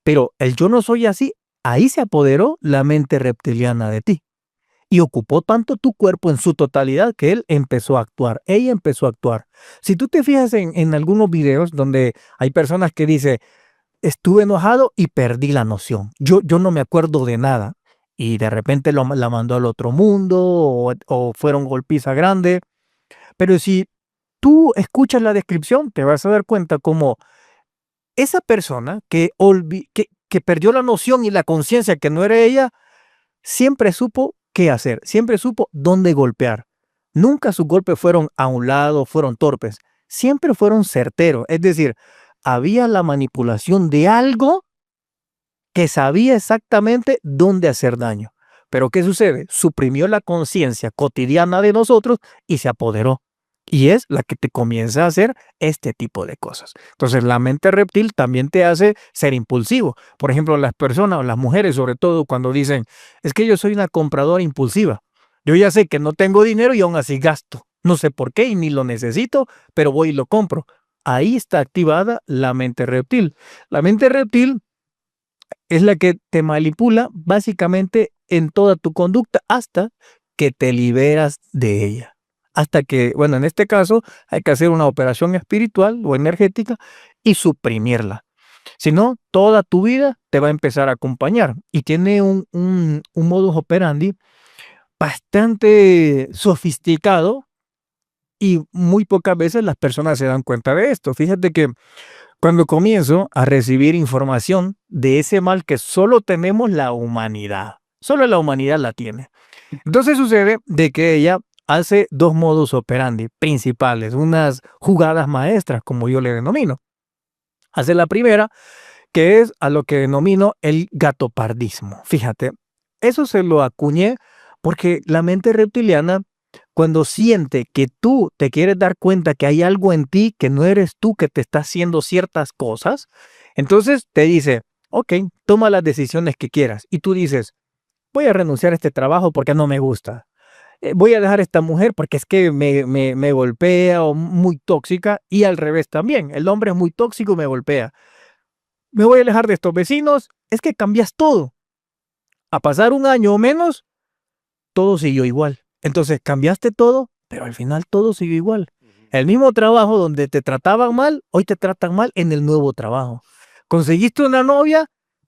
Speaker 2: Pero el yo no soy así, ahí se apoderó la mente reptiliana de ti. Y ocupó tanto tu cuerpo en su totalidad que él empezó a actuar, ella empezó a actuar. Si tú te fijas en algunos videos donde hay personas que dicen, estuve enojado y perdí la noción, yo no me acuerdo de nada, y de repente la mandó al otro mundo o fueron golpiza grande, pero si tú escuchas la descripción, te vas a dar cuenta como esa persona que perdió la noción y la conciencia que no era ella, siempre supo qué hacer, siempre supo dónde golpear. Nunca sus golpes fueron a un lado, fueron torpes, siempre fueron certeros. Es decir, había la manipulación de algo que sabía exactamente dónde hacer daño. Pero ¿qué sucede? Suprimió la conciencia cotidiana de nosotros y se apoderó. Y es la que te comienza a hacer este tipo de cosas. Entonces, la mente reptil también te hace ser impulsivo. Por ejemplo, las personas o las mujeres, sobre todo, cuando dicen, es que yo soy una compradora impulsiva. Yo ya sé que no tengo dinero y aún así gasto. No sé por qué y ni lo necesito, pero voy y lo compro. Ahí está activada la mente reptil. La mente reptil es la que te manipula básicamente en toda tu conducta hasta que te liberas de ella. Hasta que, bueno, en este caso hay que hacer una operación espiritual o energética y suprimirla. Si no, toda tu vida te va a empezar a acompañar y tiene un modus operandi bastante sofisticado y muy pocas veces las personas se dan cuenta de esto. Fíjate que cuando comienzo a recibir información de ese mal que solo tenemos la humanidad, solo la humanidad la tiene. Entonces sucede de que ella hace dos modus operandi principales, unas jugadas maestras, como yo le denomino. Hace la primera, que es a lo que denomino el gatopardismo. Fíjate, eso se lo acuñé porque la mente reptiliana, cuando siente que tú te quieres dar cuenta que hay algo en ti que no eres tú que te está haciendo ciertas cosas, entonces te dice, ok, toma las decisiones que quieras. Y tú dices, voy a renunciar a este trabajo porque no me gusta. Voy a dejar a esta mujer porque es que me golpea o muy tóxica. Y al revés también, el hombre es muy tóxico y me golpea. Me voy a alejar de estos vecinos. Es que cambias todo. A pasar un año o menos, todo siguió igual. Entonces cambiaste todo, pero al final todo siguió igual. El mismo trabajo donde te trataban mal, hoy te tratan mal en el nuevo trabajo. Conseguiste una novia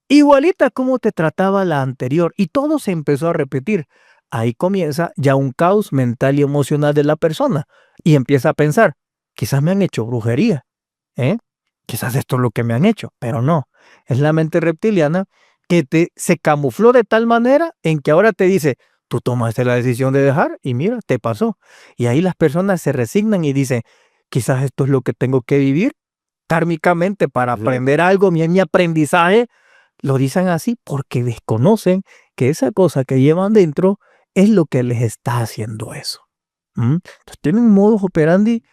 Speaker 2: igualita como te trataba la anterior y todo se empezó a repetir. Ahí comienza ya un caos mental y emocional de la persona y empieza a pensar, quizás me han hecho brujería, ¿eh? Quizás esto es lo que me han hecho, pero no. Es la mente reptiliana que se camufló de tal manera en que ahora te dice, tú tomaste la decisión de dejar y mira, te pasó. Y ahí las personas se resignan y dicen, quizás esto es lo que tengo que vivir kármicamente para
Speaker 1: Ujú.
Speaker 2: aprender algo, mi aprendizaje. Lo dicen así porque desconocen que esa cosa que llevan dentro es lo que les está haciendo eso. Entonces tienen un modus operandi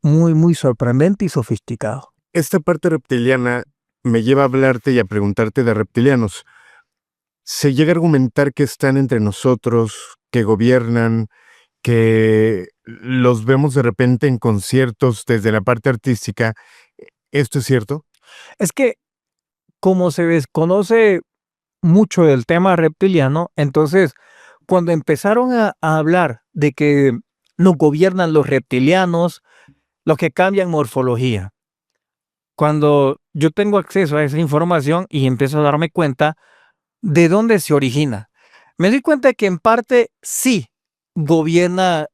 Speaker 2: muy, muy sorprendente y sofisticado.
Speaker 1: Esta parte reptiliana me lleva a hablarte y a preguntarte de reptilianos. Se llega a argumentar que están entre nosotros, que gobiernan, que los vemos de repente en conciertos desde la parte artística. ¿Esto es cierto?
Speaker 2: Es que como se desconoce mucho del tema reptiliano, entonces cuando empezaron a hablar de que nos gobiernan los reptilianos, los que cambian morfología, cuando yo tengo acceso a esa información y empiezo a darme cuenta de dónde se origina, me doy cuenta que en parte sí gobierna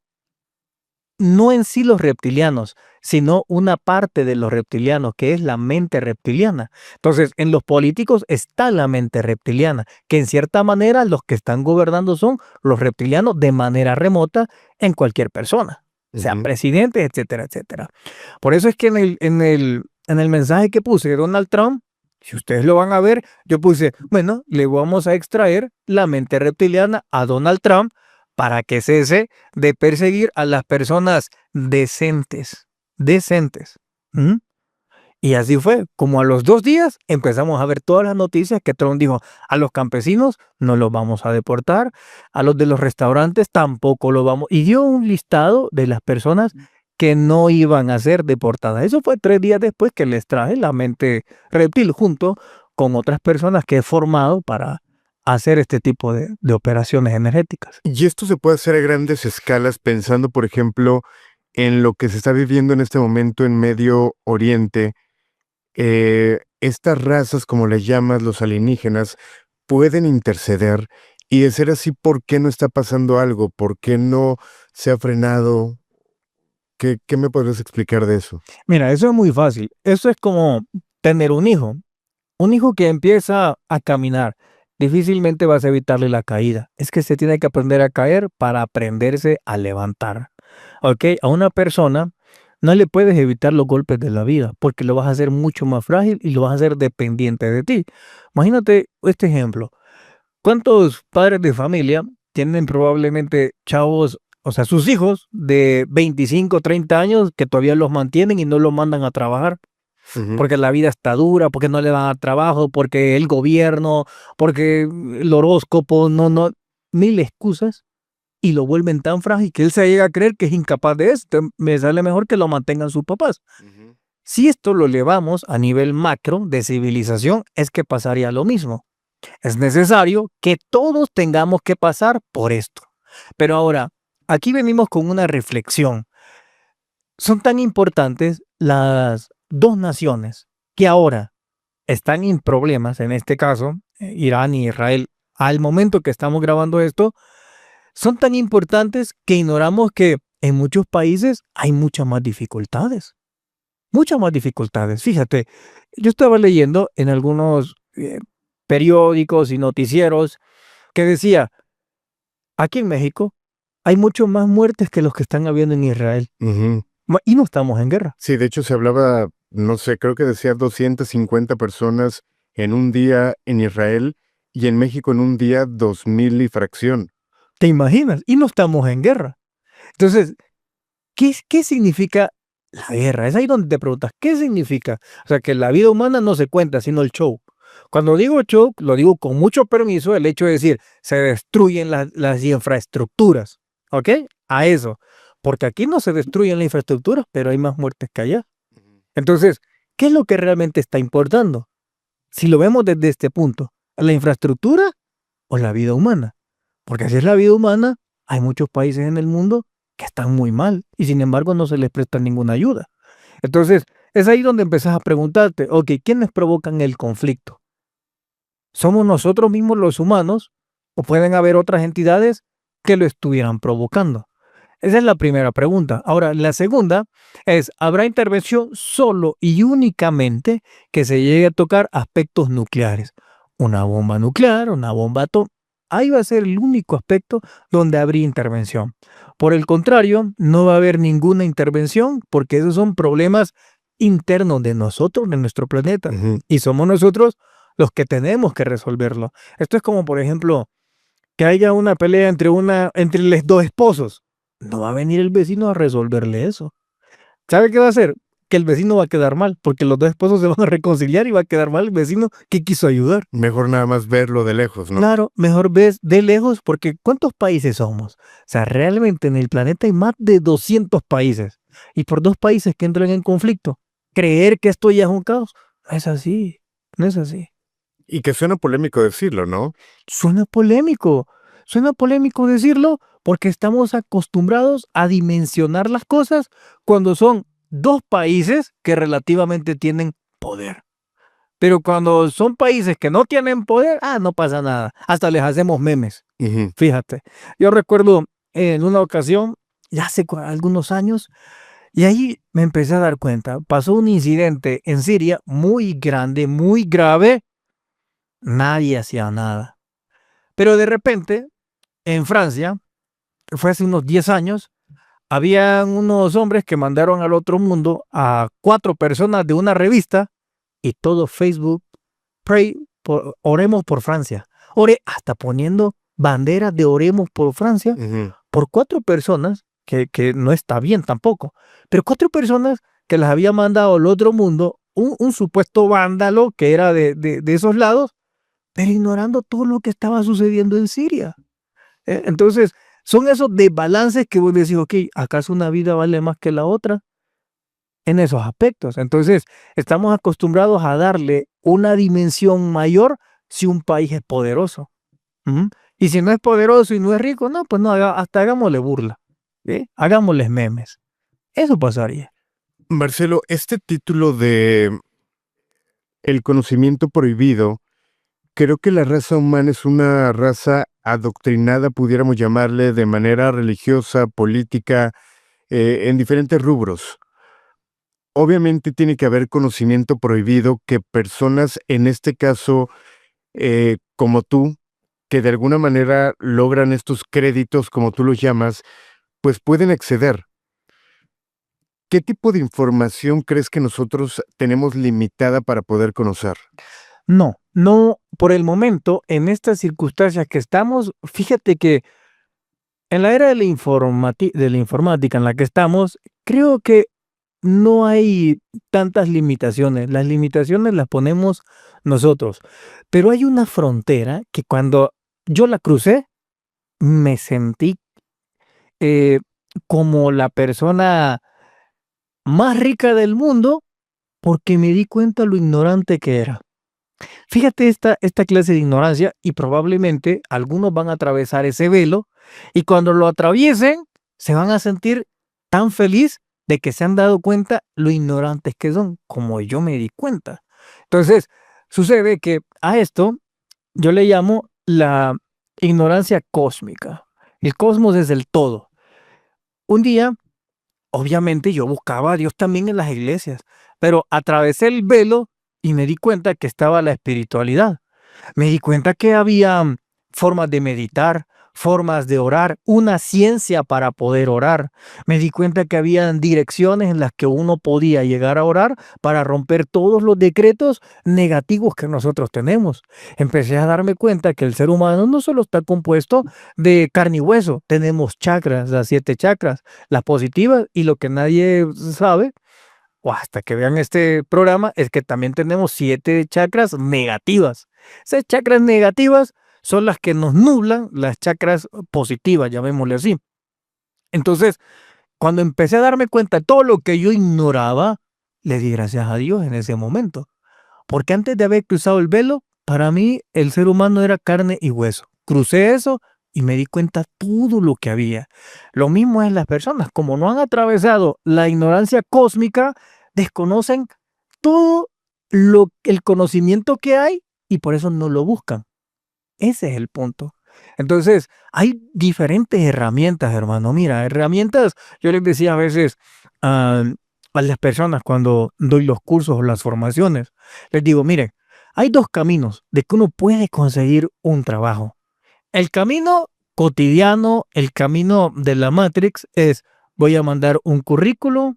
Speaker 2: no en sí los reptilianos, sino una parte de los reptilianos, que es la mente reptiliana. Entonces, en los políticos está la mente reptiliana, que en cierta manera los que están gobernando son los reptilianos de manera remota en cualquier persona, sean
Speaker 1: Ujú.
Speaker 2: presidentes, etcétera, etcétera. Por eso es que en el mensaje que puse de Donald Trump, si ustedes lo van a ver, yo puse, bueno, le vamos a extraer la mente reptiliana a Donald Trump para que cese de perseguir a las personas decentes, decentes. ¿Mm? Y así fue, como a los 2 días empezamos a ver todas las noticias que Trump dijo, a los campesinos no los vamos a deportar, a los de los restaurantes tampoco lo vamos, y dio un listado de las personas que no iban a ser deportadas. Eso fue 3 días después que les traje la mente reptil junto con otras personas que he formado para hacer este tipo de operaciones energéticas.
Speaker 1: Y esto se puede hacer a grandes escalas pensando, por ejemplo, en lo que se está viviendo en este momento en Medio Oriente. Estas razas, como les llamas, los alienígenas, pueden interceder y de ser así, ¿por qué no está pasando algo? ¿Por qué no se ha frenado? ¿Qué me podrías explicar de eso?
Speaker 2: Mira, eso es muy fácil. Eso es como tener un hijo. Un hijo que empieza a caminar, difícilmente vas a evitarle la caída. Es que se tiene que aprender a caer para aprenderse a levantar. ¿Ok? A una persona no le puedes evitar los golpes de la vida porque lo vas a hacer mucho más frágil y lo vas a hacer dependiente de ti. Imagínate este ejemplo. ¿Cuántos padres de familia tienen probablemente chavos, o sea, sus hijos de 25, 30 años que todavía los mantienen y no los mandan a trabajar?
Speaker 1: Ujú.
Speaker 2: Porque la vida está dura, porque no le dan a trabajo, porque el gobierno, porque el horóscopo, mil excusas, y lo vuelven tan frágil que él se llega a creer que es incapaz de esto. Me sale mejor que lo mantengan sus papás.
Speaker 1: Ujú.
Speaker 2: Si esto lo elevamos a nivel macro de civilización, es que pasaría lo mismo. Es necesario que todos tengamos que pasar por esto. Pero ahora, aquí venimos con una reflexión. Son tan importantes las dos naciones que ahora están en problemas, en este caso, Irán y Israel, al momento que estamos grabando esto, son tan importantes que ignoramos que en muchos países hay muchas más dificultades. Muchas más dificultades. Fíjate, yo estaba leyendo en algunos periódicos y noticieros que decía, aquí en México hay mucho más muertes que los que están habiendo en Israel.
Speaker 1: Ujú.
Speaker 2: Y no estamos en guerra.
Speaker 1: Sí, de hecho se hablaba, no sé, creo que decía 250 personas en un día en Israel y en México en un día 2000 y fracción.
Speaker 2: ¿Te imaginas? Y no estamos en guerra. Entonces, ¿qué significa la guerra? Es ahí donde te preguntas, ¿qué significa? O sea, que la vida humana no se cuenta, sino el show. Cuando digo show, lo digo con mucho permiso, el hecho de decir, se destruyen las infraestructuras, ¿ok? A eso. Porque aquí no se destruyen las infraestructuras, pero hay más muertes que allá. Entonces, ¿qué es lo que realmente está importando? Si lo vemos desde este punto, ¿la infraestructura o la vida humana? Porque si es la vida humana, hay muchos países en el mundo que están muy mal y sin embargo no se les presta ninguna ayuda. Entonces, es ahí donde empezás a preguntarte, ok, ¿quiénes provocan el conflicto? ¿Somos nosotros mismos los humanos o pueden haber otras entidades que lo estuvieran provocando? Esa es la primera pregunta. Ahora, la segunda es, ¿habrá intervención solo y únicamente que se llegue a tocar aspectos nucleares? Una bomba nuclear, una bomba atómica. Ahí va a ser el único aspecto donde habría intervención. Por el contrario, no va a haber ninguna intervención porque esos son problemas internos de nosotros, de nuestro planeta.
Speaker 1: Ujú.
Speaker 2: Y somos nosotros los que tenemos que resolverlo. Esto es como, por ejemplo, que haya una pelea entre los dos esposos. No va a venir el vecino a resolverle eso. ¿Sabe qué va a hacer? Que el vecino va a quedar mal, porque los dos esposos se van a reconciliar y va a quedar mal el vecino que quiso ayudar.
Speaker 1: Mejor nada más verlo de lejos, ¿no?
Speaker 2: Claro, mejor ves de lejos, porque ¿cuántos países somos? O sea, realmente en el planeta hay más de 200 países. Y por 2 países que entran en conflicto, creer que esto ya es un caos, no es así, no es así.
Speaker 1: Y que suena polémico decirlo, ¿no?
Speaker 2: Suena polémico decirlo porque estamos acostumbrados a dimensionar las cosas cuando son 2 países que relativamente tienen poder. Pero cuando son países que no tienen poder, no pasa nada. Hasta les hacemos memes,
Speaker 1: Ujú.
Speaker 2: fíjate. Yo recuerdo en una ocasión, ya hace algunos años, y ahí me empecé a dar cuenta. Pasó un incidente en Siria muy grande, muy grave. Nadie hacía nada. Pero de repente, en Francia, fue hace unos 10 años, habían unos hombres que mandaron al otro mundo a 4 personas de una revista y todo Facebook, oremos por Francia. Hasta poniendo banderas de oremos por Francia
Speaker 1: Ujú.
Speaker 2: por 4 personas, que no está bien tampoco, pero 4 personas que las había mandado al otro mundo un supuesto vándalo que era de esos lados, pero ignorando todo lo que estaba sucediendo en Siria. Entonces, son esos desbalances que vos decís, ok, ¿acaso una vida vale más que la otra? En esos aspectos. Entonces, estamos acostumbrados a darle una dimensión mayor si un país es poderoso. ¿Mm? Y si no es poderoso y no es rico, no, pues no, hasta hagámosle burla. ¿Sí? Hagámosles memes. Eso pasaría.
Speaker 1: Marcelo, este título de El conocimiento prohibido, creo que la raza humana es una raza adoctrinada, pudiéramos llamarle, de manera religiosa, política, en diferentes rubros. Obviamente tiene que haber conocimiento prohibido que personas, en este caso, como tú, que de alguna manera logran estos créditos, como tú los llamas, pues pueden acceder. ¿Qué tipo de información crees que nosotros tenemos limitada para poder conocer?
Speaker 2: No, no, por el momento, en estas circunstancias que estamos, fíjate que en la era de de la informática en la que estamos, creo que no hay tantas limitaciones. Las limitaciones las ponemos nosotros. Pero hay una frontera que cuando yo la crucé, me sentí eh, como la persona más rica del mundo porque me di cuenta lo ignorante que era. Fíjate esta clase de ignorancia y probablemente algunos van a atravesar ese velo y cuando lo atraviesen se van a sentir tan feliz de que se han dado cuenta lo ignorantes que son, como yo me di cuenta. Entonces, sucede que a esto yo le llamo la ignorancia cósmica. El cosmos es el todo. Un día, obviamente, yo buscaba a Dios también en las iglesias, pero atravesé el velo y me di cuenta que estaba la espiritualidad. Me di cuenta que había formas de meditar, formas de orar, una ciencia para poder orar. Me di cuenta que había direcciones en las que uno podía llegar a orar para romper todos los decretos negativos que nosotros tenemos. Empecé a darme cuenta que el ser humano no solo está compuesto de carne y hueso, tenemos chakras, las 7 chakras, las positivas y lo que nadie sabe o hasta que vean este programa, es que también tenemos 7 chakras negativas. Esas chakras negativas son las que nos nublan, las chakras positivas, llamémosle así. Entonces, cuando empecé a darme cuenta de todo lo que yo ignoraba, le di gracias a Dios en ese momento. Porque antes de haber cruzado el velo, para mí el ser humano era carne y hueso. Crucé eso y me di cuenta todo lo que había. Lo mismo es las personas, como no han atravesado la ignorancia cósmica, desconocen todo el conocimiento que hay y por eso no lo buscan. Ese es el punto. Entonces, hay diferentes herramientas, hermano. Mira, herramientas, yo les decía a veces a las personas cuando doy los cursos o las formaciones, les digo, mire, hay 2 caminos de que uno puede conseguir un trabajo. El camino cotidiano, el camino de la Matrix es, voy a mandar un currículum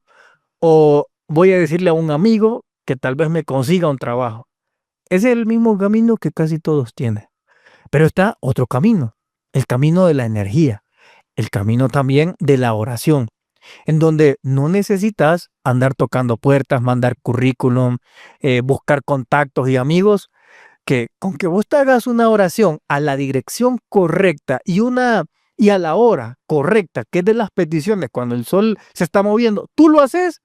Speaker 2: o voy a decirle a un amigo que tal vez me consiga un trabajo. Ese es el mismo camino que casi todos tienen. Pero está otro camino, el camino de la energía, el camino también de la oración, en donde no necesitas andar tocando puertas, mandar currículum, buscar contactos y amigos, que con que vos te hagas una oración a la dirección correcta y a la hora correcta, que es de las peticiones, cuando el sol se está moviendo, tú lo haces,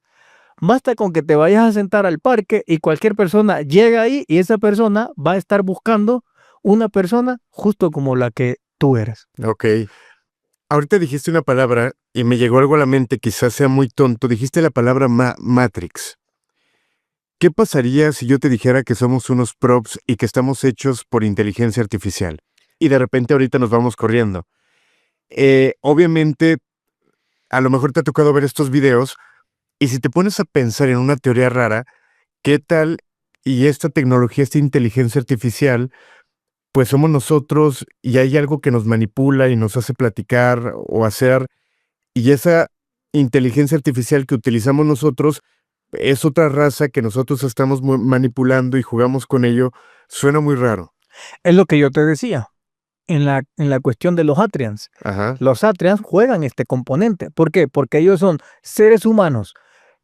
Speaker 2: basta con que te vayas a sentar al parque y cualquier persona llega ahí y esa persona va a estar buscando una persona justo como la que tú eres.
Speaker 1: Ok. Ahorita dijiste una palabra y me llegó algo a la mente, quizás sea muy tonto. Dijiste la palabra Matrix. ¿Qué pasaría si yo te dijera que somos unos props y que estamos hechos por inteligencia artificial? Y de repente ahorita nos vamos corriendo. Obviamente, a lo mejor te ha tocado ver estos videos y si te pones a pensar en una teoría rara, ¿qué tal? Y esta tecnología, esta inteligencia artificial, pues somos nosotros y hay algo que nos manipula y nos hace platicar o hacer, y esa inteligencia artificial que utilizamos nosotros es otra raza que nosotros estamos manipulando y jugamos con ello. Suena muy raro.
Speaker 2: Es lo que yo te decía en la cuestión de los Atrians.
Speaker 1: Ajá.
Speaker 2: Los Atrians juegan este componente. ¿Por qué? Porque ellos son seres humanos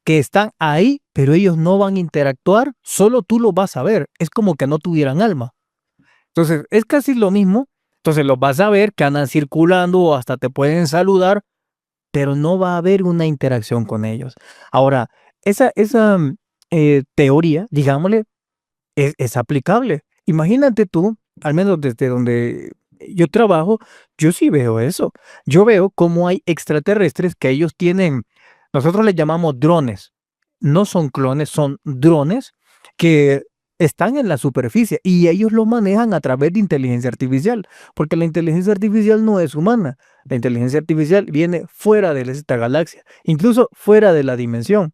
Speaker 2: que están ahí, pero ellos no van a interactuar, solo tú los vas a ver. Es como que no tuvieran alma. Entonces, es casi lo mismo. Entonces, los vas a ver que andan circulando o hasta te pueden saludar, pero no va a haber una interacción con ellos. Ahora, esa teoría, digámosle, es aplicable. Imagínate tú, al menos desde donde yo trabajo, yo sí veo eso. Yo veo cómo hay extraterrestres que ellos tienen, nosotros les llamamos drones. No son clones, son drones que están en la superficie y ellos lo manejan a través de inteligencia artificial, porque la inteligencia artificial no es humana. La inteligencia artificial viene fuera de esta galaxia, incluso fuera de la dimensión.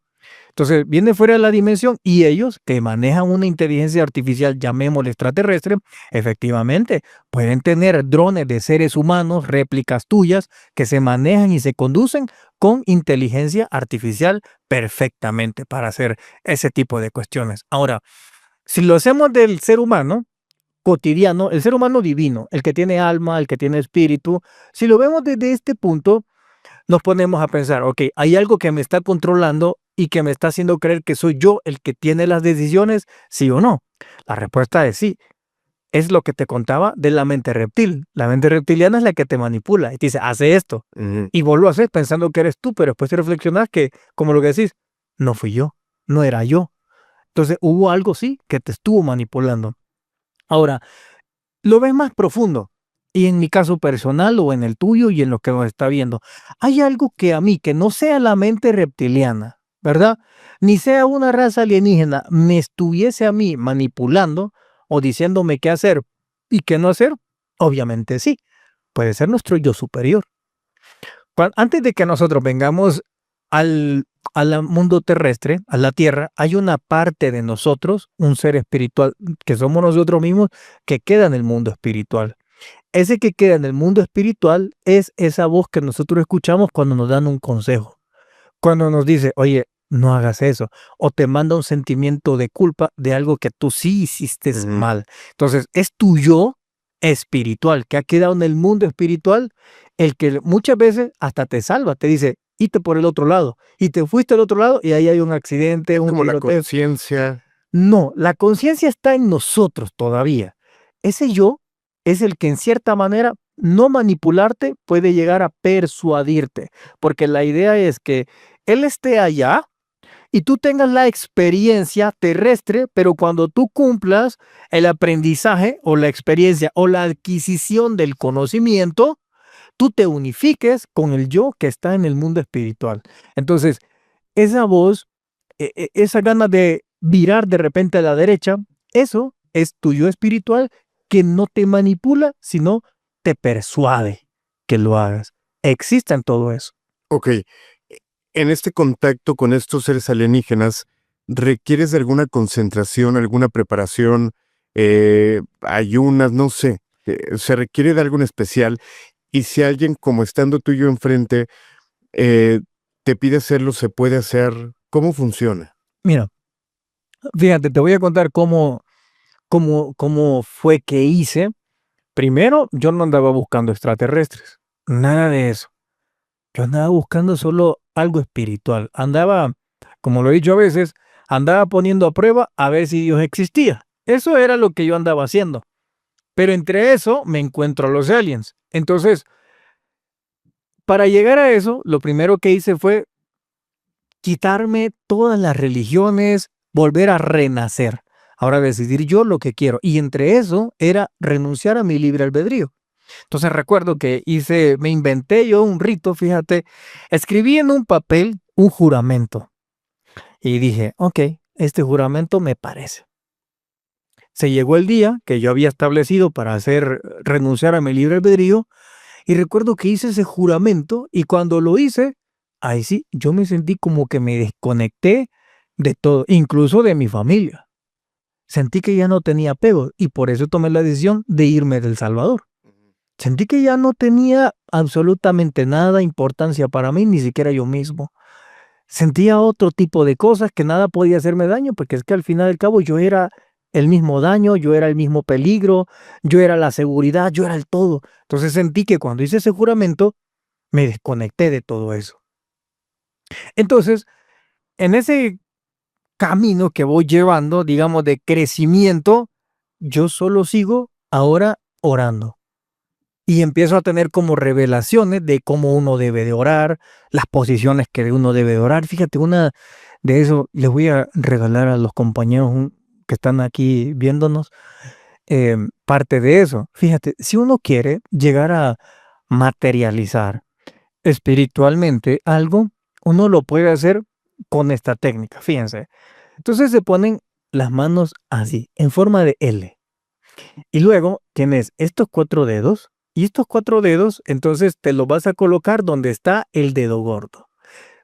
Speaker 2: Entonces, viene fuera de la dimensión y ellos que manejan una inteligencia artificial, llamémosle extraterrestre, efectivamente pueden tener drones de seres humanos, réplicas tuyas, que se manejan y se conducen con inteligencia artificial perfectamente para hacer ese tipo de cuestiones. Ahora, si lo hacemos del ser humano cotidiano, el ser humano divino, el que tiene alma, el que tiene espíritu, si lo vemos desde este punto, nos ponemos a pensar, ok, hay algo que me está controlando y que me está haciendo creer que soy yo el que tiene las decisiones, sí o no. La respuesta es sí. Es lo que te contaba de la mente reptil. La mente reptiliana es la que te manipula y te dice, hace esto.
Speaker 1: Ujú.
Speaker 2: Y vos lo haces pensando que eres tú, pero después te reflexionas que, como lo que decís, no fui yo, no era yo. Entonces hubo algo sí que te estuvo manipulando. Ahora, lo ves más profundo. Y en mi caso personal o en el tuyo y en lo que nos está viendo, hay algo que a mí, que no sea la mente reptiliana, ¿verdad? Ni sea una raza alienígena, me estuviese a mí manipulando o diciéndome qué hacer y qué no hacer. Obviamente sí, puede ser nuestro yo superior. Antes de que nosotros vengamos al mundo terrestre, a la Tierra, hay una parte de nosotros, un ser espiritual, que somos nosotros mismos, que queda en el mundo espiritual. Ese que queda en el mundo espiritual es esa voz que nosotros escuchamos cuando nos dan un consejo. Cuando nos dice, oye, no hagas eso. O te manda un sentimiento de culpa de algo que tú sí hiciste
Speaker 1: Ujú.
Speaker 2: mal. Entonces, es tu yo espiritual que ha quedado en el mundo espiritual, el que muchas veces hasta te salva. Te dice, ite por el otro lado. Y te fuiste al otro lado y ahí hay un accidente, un
Speaker 1: Como la
Speaker 2: tiroteo.
Speaker 1: conciencia.
Speaker 2: No, la conciencia está en nosotros todavía. Ese yo es el que en cierta manera no manipularte puede llegar a persuadirte, porque la idea es que él esté allá y tú tengas la experiencia terrestre, pero cuando tú cumplas el aprendizaje o la experiencia o la adquisición del conocimiento, tú te unifiques con el yo que está en el mundo espiritual. Entonces, esa voz, esa gana de virar de repente a la derecha, eso es tu yo espiritual que no te manipula, sino te persuade que lo hagas. Existe en todo eso.
Speaker 1: Ok, en este contacto con estos seres alienígenas, ¿requieres de alguna concentración, alguna preparación, ayunas, no sé? ¿Se requiere de algo en especial? Y si alguien, como estando tú y yo enfrente, eh, te pide hacerlo, ¿se puede hacer? ¿Cómo funciona?
Speaker 2: Mira, fíjate, te voy a contar cómo fue que hice. Primero, yo no andaba buscando extraterrestres, nada de eso. Yo andaba buscando solo algo espiritual. Andaba, como lo he dicho a veces, andaba poniendo a prueba a ver si Dios existía. Eso era lo que yo andaba haciendo. Pero entre eso me encuentro a los aliens. Entonces, para llegar a eso, lo primero que hice fue quitarme todas las religiones, volver a renacer. Ahora decidir yo lo que quiero. Y entre eso era renunciar a mi libre albedrío. Entonces recuerdo que me inventé yo un rito, fíjate, escribí en un papel un juramento y dije, ok, este juramento me parece. Se llegó el día que yo había establecido para hacer renunciar a mi libre albedrío y recuerdo que hice ese juramento y cuando lo hice, ahí sí, yo me sentí como que me desconecté de todo, incluso de mi familia. Sentí que ya no tenía apego y por eso tomé la decisión de irme de El Salvador. Sentí que ya no tenía absolutamente nada de importancia para mí, ni siquiera yo mismo. Sentía otro tipo de cosas que nada podía hacerme daño, porque es que al final del cabo yo era el mismo daño, yo era el mismo peligro, yo era la seguridad, yo era el todo. Entonces sentí que cuando hice ese juramento, me desconecté de todo eso. Entonces, en ese camino que voy llevando, digamos, de crecimiento, yo solo sigo ahora orando. Y empiezo a tener como revelaciones de cómo uno debe de orar, las posiciones que uno debe de orar. Fíjate, una de eso les voy a regalar a los compañeros que están aquí viéndonos, parte de eso. Fíjate, si uno quiere llegar a materializar espiritualmente algo, uno lo puede hacer con esta técnica, fíjense. Entonces se ponen las manos así, en forma de L. Y luego tienes estos 4 dedos, y estos 4 dedos, entonces te los vas a colocar donde está el dedo gordo.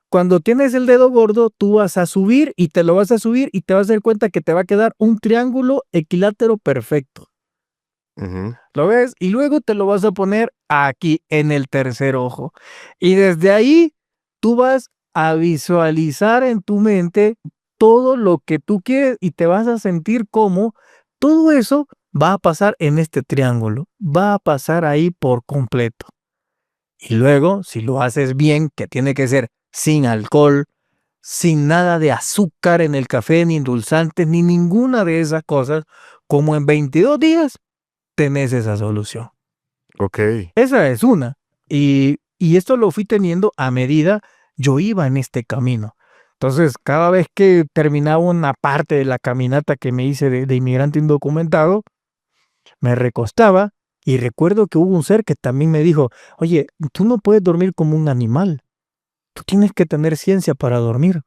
Speaker 2: Cuando tienes el dedo gordo, tú vas a subir y te lo vas a subir y te vas a dar cuenta que te va a quedar un triángulo equilátero perfecto.
Speaker 1: Ujú.
Speaker 2: ¿Lo ves? Y luego te lo vas a poner aquí en el tercer ojo. Y desde ahí tú vas a visualizar en tu mente todo lo que tú quieres y te vas a sentir como todo eso va a pasar en este triángulo, va a pasar ahí por completo. Y luego, si lo haces bien, que tiene que ser sin alcohol, sin nada de azúcar en el café, ni endulzantes, ni ninguna de esas cosas, como en 22 días, tenés esa solución.
Speaker 1: Ok.
Speaker 2: Esa es una. Y esto lo fui teniendo a medida yo iba en este camino. Entonces, cada vez que terminaba una parte de la caminata que me hice de inmigrante indocumentado, me recostaba y recuerdo que hubo un ser que también me dijo, oye, tú no puedes dormir como un animal, tú tienes que tener ciencia para dormir.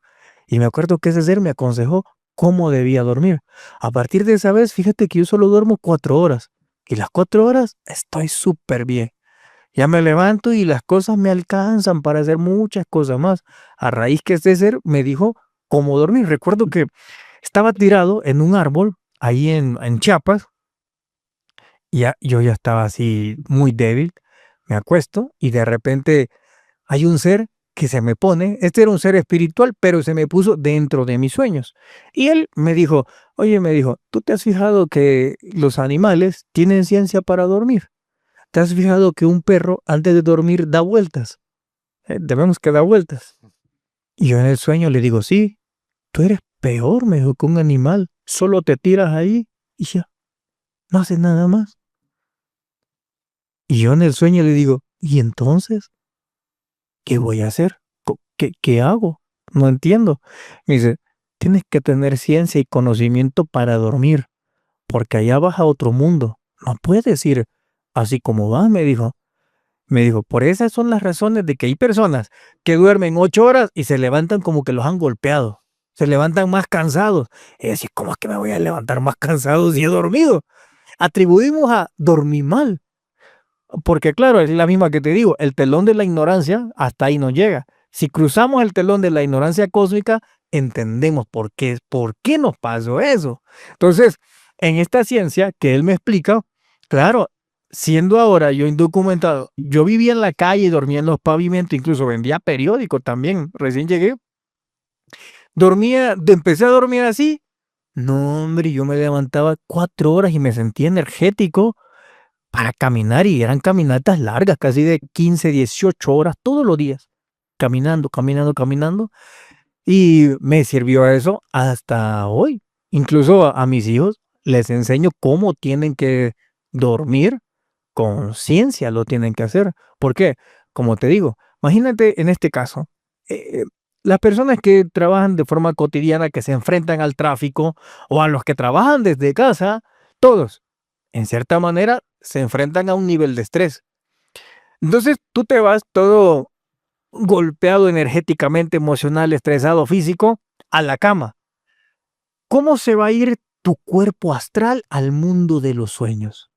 Speaker 2: Y me acuerdo que ese ser me aconsejó cómo debía dormir. A partir de esa vez, fíjate que yo solo duermo 4 horas. Y las 4 horas estoy súper bien. Ya me levanto y las cosas me alcanzan para hacer muchas cosas más. A raíz que este ser me dijo cómo dormir. Recuerdo que estaba tirado en un árbol ahí en Chiapas. Yo ya estaba así muy débil. Me acuesto y de repente hay un ser que se me pone. Este era un ser espiritual, pero se me puso dentro de mis sueños. Y él me dijo, oye, me dijo, ¿tú te has fijado que los animales tienen ciencia para dormir? ¿Te has fijado que un perro antes de dormir da vueltas? Debemos que da vueltas. Y yo en el sueño le digo, sí, tú eres peor, me dijo, que un animal. Solo te tiras ahí y ya, no haces nada más. Y yo en el sueño le digo, ¿y entonces qué voy a hacer? ¿Qué hago? No entiendo. Me dice, tienes que tener ciencia y conocimiento para dormir, porque allá vas a otro mundo. No puedes ir así como vas, me dijo. Me dijo, por esas son las razones de que hay personas que duermen 8 horas y se levantan como que los han golpeado. Se levantan más cansados. Y decir, ¿cómo es que me voy a levantar más cansado si he dormido? Atribuimos a dormir mal. Porque claro, es la misma que te digo, el telón de la ignorancia hasta ahí no llega. Si cruzamos el telón de la ignorancia cósmica, entendemos por qué nos pasó eso. Entonces, en esta ciencia que él me explica, claro, siendo ahora yo indocumentado, yo vivía en la calle, dormía en los pavimentos, incluso vendía periódicos también, recién llegué, empecé a dormir así, no hombre, yo me levantaba 4 horas y me sentía energético para caminar y eran caminatas largas, casi de 15, 18 horas todos los días, caminando, caminando, caminando. Y me sirvió eso hasta hoy. Incluso a mis hijos les enseño cómo tienen que dormir con ciencia, lo tienen que hacer. ¿Por qué? Como te digo, imagínate en este caso, eh, las personas que trabajan de forma cotidiana, que se enfrentan al tráfico, o a los que trabajan desde casa, todos, en cierta manera, se enfrentan a un nivel de estrés. Entonces tú te vas todo golpeado energéticamente, emocional, estresado, físico, a la cama. ¿Cómo se va a ir tu cuerpo astral al mundo de los sueños?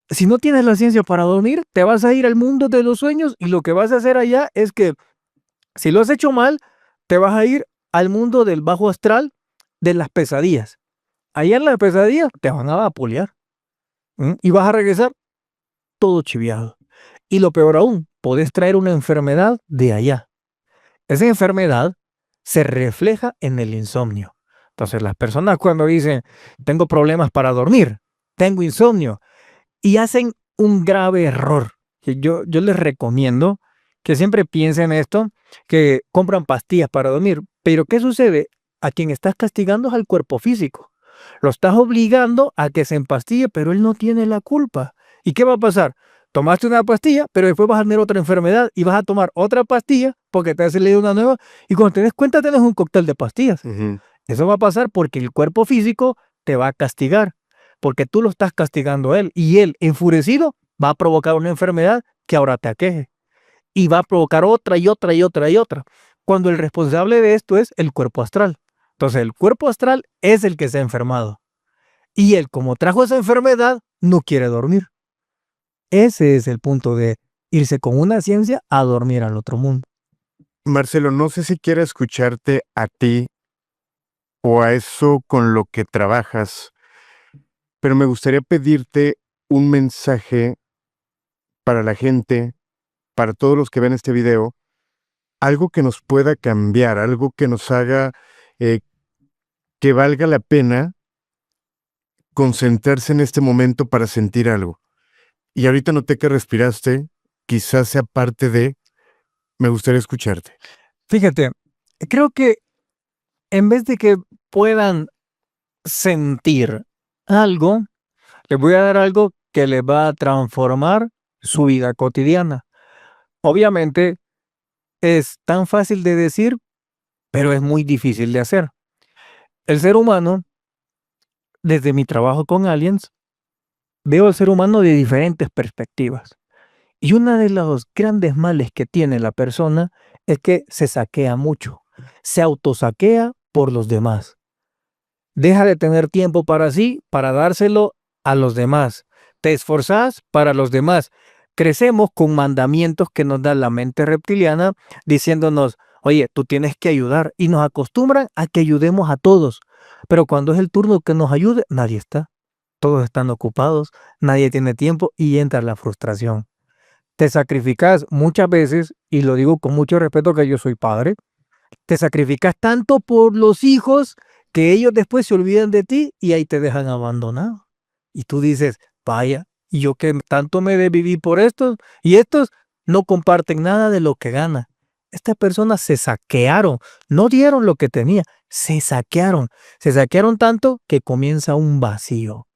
Speaker 2: Si no tienes la ciencia para dormir, te vas a ir al mundo de los sueños y lo que vas a hacer allá es que, si lo has hecho mal, te vas a ir al mundo del bajo astral de las pesadillas. Allá en las pesadillas te van a vapulear. Y vas a regresar todo chiviado. Y lo peor aún, podés traer una enfermedad de allá. Esa enfermedad se refleja en el insomnio. Entonces, las personas cuando dicen, tengo problemas para dormir, tengo insomnio, y hacen un grave error, que yo les recomiendo que siempre piensa en esto, que compran pastillas para dormir. Pero ¿qué sucede? A quien estás castigando es al cuerpo físico. Lo estás obligando a que se empastille, pero él no tiene la culpa. ¿Y qué va a pasar? Tomaste una pastilla, pero después vas a tener otra enfermedad y vas a tomar otra pastilla porque te has leído una nueva y cuando te des cuenta tienes un cóctel de pastillas.
Speaker 1: Ujú.
Speaker 2: Eso va a pasar porque el cuerpo físico te va a castigar, porque tú lo estás castigando a él y él, enfurecido, va a provocar una enfermedad que ahora te aqueje y va a provocar otra y otra y otra y otra, cuando el responsable de esto es el cuerpo astral. Entonces el cuerpo astral es el que se ha enfermado y él, como trajo esa enfermedad, no quiere dormir. Ese es el punto de irse con una ciencia a dormir al otro mundo.
Speaker 1: Marcelo, no sé si quiera escucharte a ti o a eso con lo que trabajas, pero me gustaría pedirte un mensaje para la gente, para todos los que ven este video, algo que nos pueda cambiar, algo que nos haga eh, que valga la pena concentrarse en este momento para sentir algo. Y ahorita noté que respiraste, quizás sea parte de, me gustaría escucharte.
Speaker 2: Fíjate, creo que en vez de que puedan sentir algo, les voy a dar algo que les va a transformar su vida cotidiana. Obviamente es tan fácil de decir, pero es muy difícil de hacer. El ser humano, desde mi trabajo con aliens, veo al ser humano de diferentes perspectivas. Y una de los grandes males que tiene la persona es que se saquea mucho, se autosaquea por los demás. Deja de tener tiempo para sí, para dárselo a los demás. Te esforzás para los demás. Crecemos con mandamientos que nos da la mente reptiliana diciéndonos, oye, tú tienes que ayudar. Y nos acostumbran a que ayudemos a todos. Pero cuando es el turno que nos ayude, nadie está. Todos están ocupados, nadie tiene tiempo y entra la frustración. Te sacrificas muchas veces, y lo digo con mucho respeto que yo soy padre, te sacrificas tanto por los hijos que ellos después se olvidan de ti y ahí te dejan abandonado. Y tú dices, vaya, y yo que tanto me de vivir por estos, y estos no comparten nada de lo que ganan. Estas personas se saquearon, no dieron lo que tenía, se saquearon tanto que comienza un vacío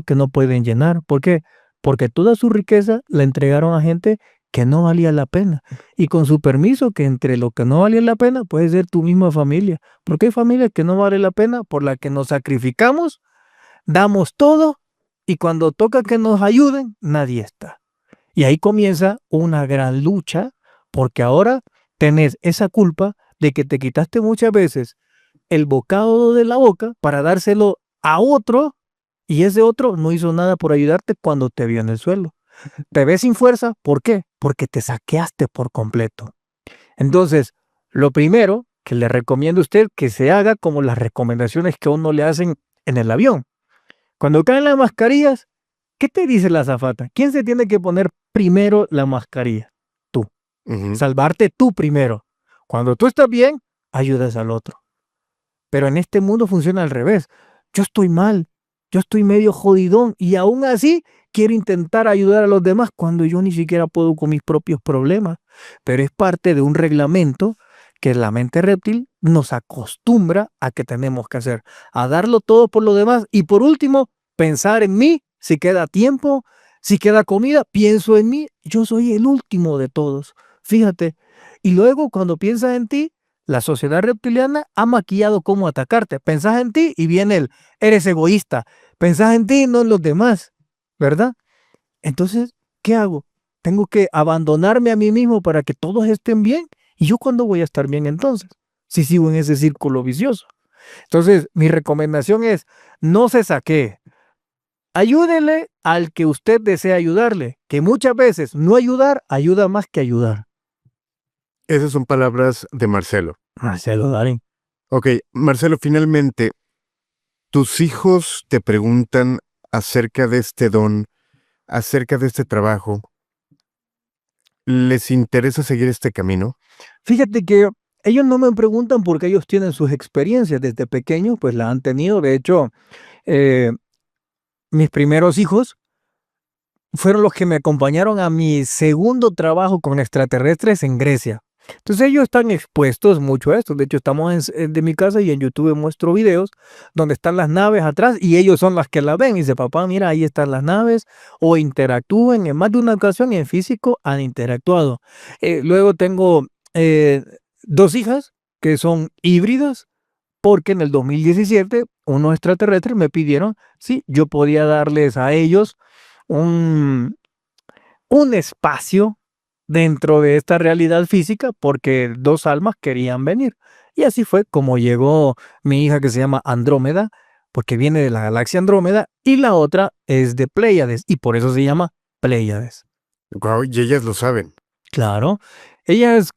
Speaker 2: que no pueden llenar. ¿Por qué? Porque toda su riqueza la entregaron a gente que no valía la pena. Y con su permiso, que entre lo que no valía la pena puede ser tu misma familia. Porque hay familias que no vale la pena, por la que nos sacrificamos, damos todo y cuando toca que nos ayuden, nadie está. Y ahí comienza una gran lucha porque ahora tenés esa culpa de que te quitaste muchas veces el bocado de la boca para dárselo a otro y ese otro no hizo nada por ayudarte cuando te vio en el suelo. Te ves sin fuerza, ¿por qué? Porque te saqueaste por completo. Entonces, lo primero que le recomiendo a usted que se haga como las recomendaciones que a uno le hacen en el avión. Cuando caen las mascarillas, ¿qué te dice la azafata? ¿Quién se tiene que poner primero la mascarilla? Tú.
Speaker 1: Ujú.
Speaker 2: Salvarte tú primero. Cuando tú estás bien, ayudas al otro. Pero en este mundo funciona al revés. Yo estoy mal, yo estoy medio jodidón y aún así quiero intentar ayudar a los demás cuando yo ni siquiera puedo con mis propios problemas. Pero es parte de un reglamento que la mente reptil nos acostumbra a que tenemos que hacer, a darlo todo por los demás y por último, pensar en mí, si queda tiempo, si queda comida, pienso en mí, yo soy el último de todos. Fíjate, y luego cuando piensas en ti, la sociedad reptiliana ha maquillado cómo atacarte. Pensás en ti y viene el, eres egoísta. Pensás en ti y no en los demás, ¿verdad? Entonces, ¿qué hago? Tengo que abandonarme a mí mismo para que todos estén bien. ¿Y yo cuándo voy a estar bien entonces? Si sigo en ese círculo vicioso. Entonces, mi recomendación es, no se saquee. Ayúdele al que usted desea ayudarle, que muchas veces no ayudar ayuda más que ayudar.
Speaker 1: Esas son palabras de Marcelo.
Speaker 2: Marcelo Darín.
Speaker 1: Ok, Marcelo, finalmente, tus hijos te preguntan acerca de este don, acerca de este trabajo. ¿Les interesa seguir este camino?
Speaker 2: Fíjate que ellos no me preguntan porque ellos tienen sus experiencias desde pequeños, pues la han tenido. De hecho, mis primeros hijos fueron los que me acompañaron a mi segundo trabajo con extraterrestres en Grecia. Entonces ellos están expuestos mucho a esto. De hecho, estamos de mi casa y en YouTube muestro videos donde están las naves atrás y ellos son las que la ven. Y dice, papá, mira, ahí están las naves. O interactúen. En más de una ocasión en físico han interactuado. Luego tengo 2 hijas que son híbridas porque en el 2017 unos extraterrestres me pidieron si yo podía darles a ellos un espacio dentro de esta realidad física porque 2 almas querían venir. Y así fue como llegó mi hija que se llama Andrómeda, porque viene de la galaxia Andrómeda, y la otra es de Pléyades, y por eso se llama Pléyades.
Speaker 1: Guau, y ellas lo saben.
Speaker 2: Claro, ella es,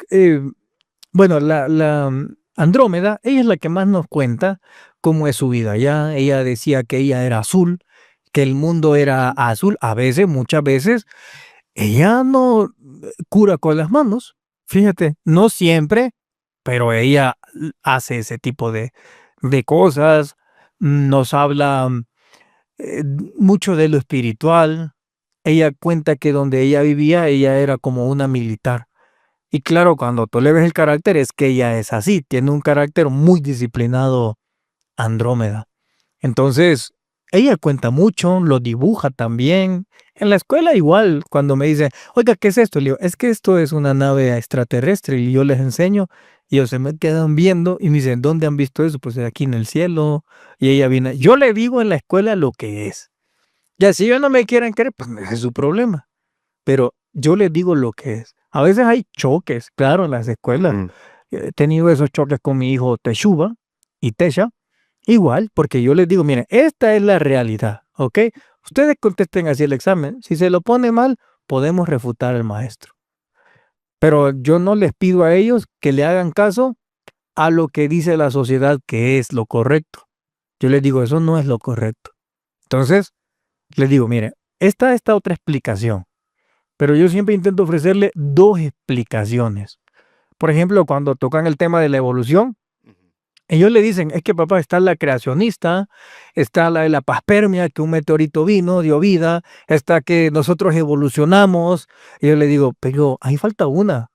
Speaker 2: bueno, la Andrómeda, ella es la que más nos cuenta cómo es su vida. Ella decía que ella era azul, que el mundo era azul, a veces, muchas veces. Ella no cura con las manos, fíjate, no siempre, pero ella hace ese tipo de cosas, nos habla mucho de lo espiritual. Ella cuenta que donde ella vivía, ella era como una militar. Y claro, cuando tú le ves el carácter, es que ella es así, tiene un carácter muy disciplinado, Andrómeda. Entonces, ella cuenta mucho, lo dibuja también. En la escuela igual, cuando me dice, oiga, ¿qué es esto? Le digo, es que esto es una nave extraterrestre y yo les enseño y ellos se me quedan viendo y me dicen, ¿dónde han visto eso? Pues aquí en el cielo. Y ella viene, yo le digo en la escuela lo que es. Ya si ellos no me quieren creer, pues ese es su problema. Pero yo les digo lo que es. A veces hay choques, claro, en las escuelas.
Speaker 1: Ujú.
Speaker 2: He tenido esos choques con mi hijo Teshuba y Tesha. Igual, porque yo les digo, miren, esta es la realidad, ¿ok? Ustedes contesten así el examen. Si se lo pone mal, podemos refutar al maestro. Pero yo no les pido a ellos que le hagan caso a lo que dice la sociedad que es lo correcto. Yo les digo, eso no es lo correcto. Entonces, les digo, mire, esta otra explicación. Pero yo siempre intento ofrecerle 2 explicaciones. Por ejemplo, cuando tocan el tema de la evolución, ellos le dicen, es que papá, está la creacionista, está la de la paspermia, que un meteorito vino, dio vida, está que nosotros evolucionamos. Y yo le digo, pero ahí falta una.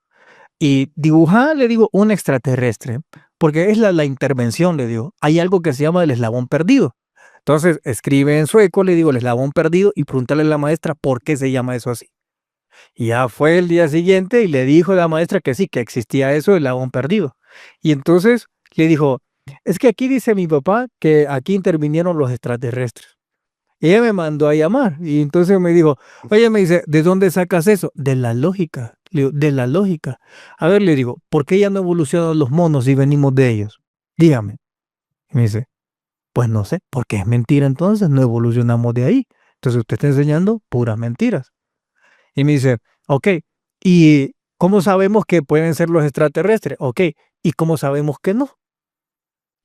Speaker 2: Y dibujar, le digo, un extraterrestre, porque es la intervención, le digo. Hay algo que se llama el eslabón perdido. Entonces, escribe en sueco, le digo, el eslabón perdido, y pregúntale a la maestra por qué se llama eso así. Y ya fue el día siguiente y le dijo a la maestra que sí, que existía eso, el eslabón perdido. Y entonces le dijo, es que aquí dice mi papá que aquí intervinieron los extraterrestres. Y ella me mandó a llamar y entonces me dijo, oye, me dice, ¿de dónde sacas eso? De la lógica. Le digo, de la lógica. A ver, le digo, ¿por qué ya no evolucionan los monos si venimos de ellos? Dígame. Y me dice, pues no sé, porque es mentira entonces, no evolucionamos de ahí. Entonces usted está enseñando puras mentiras. Y me dice, ok, ¿y cómo sabemos que pueden ser los extraterrestres? Ok, ¿y cómo sabemos que no?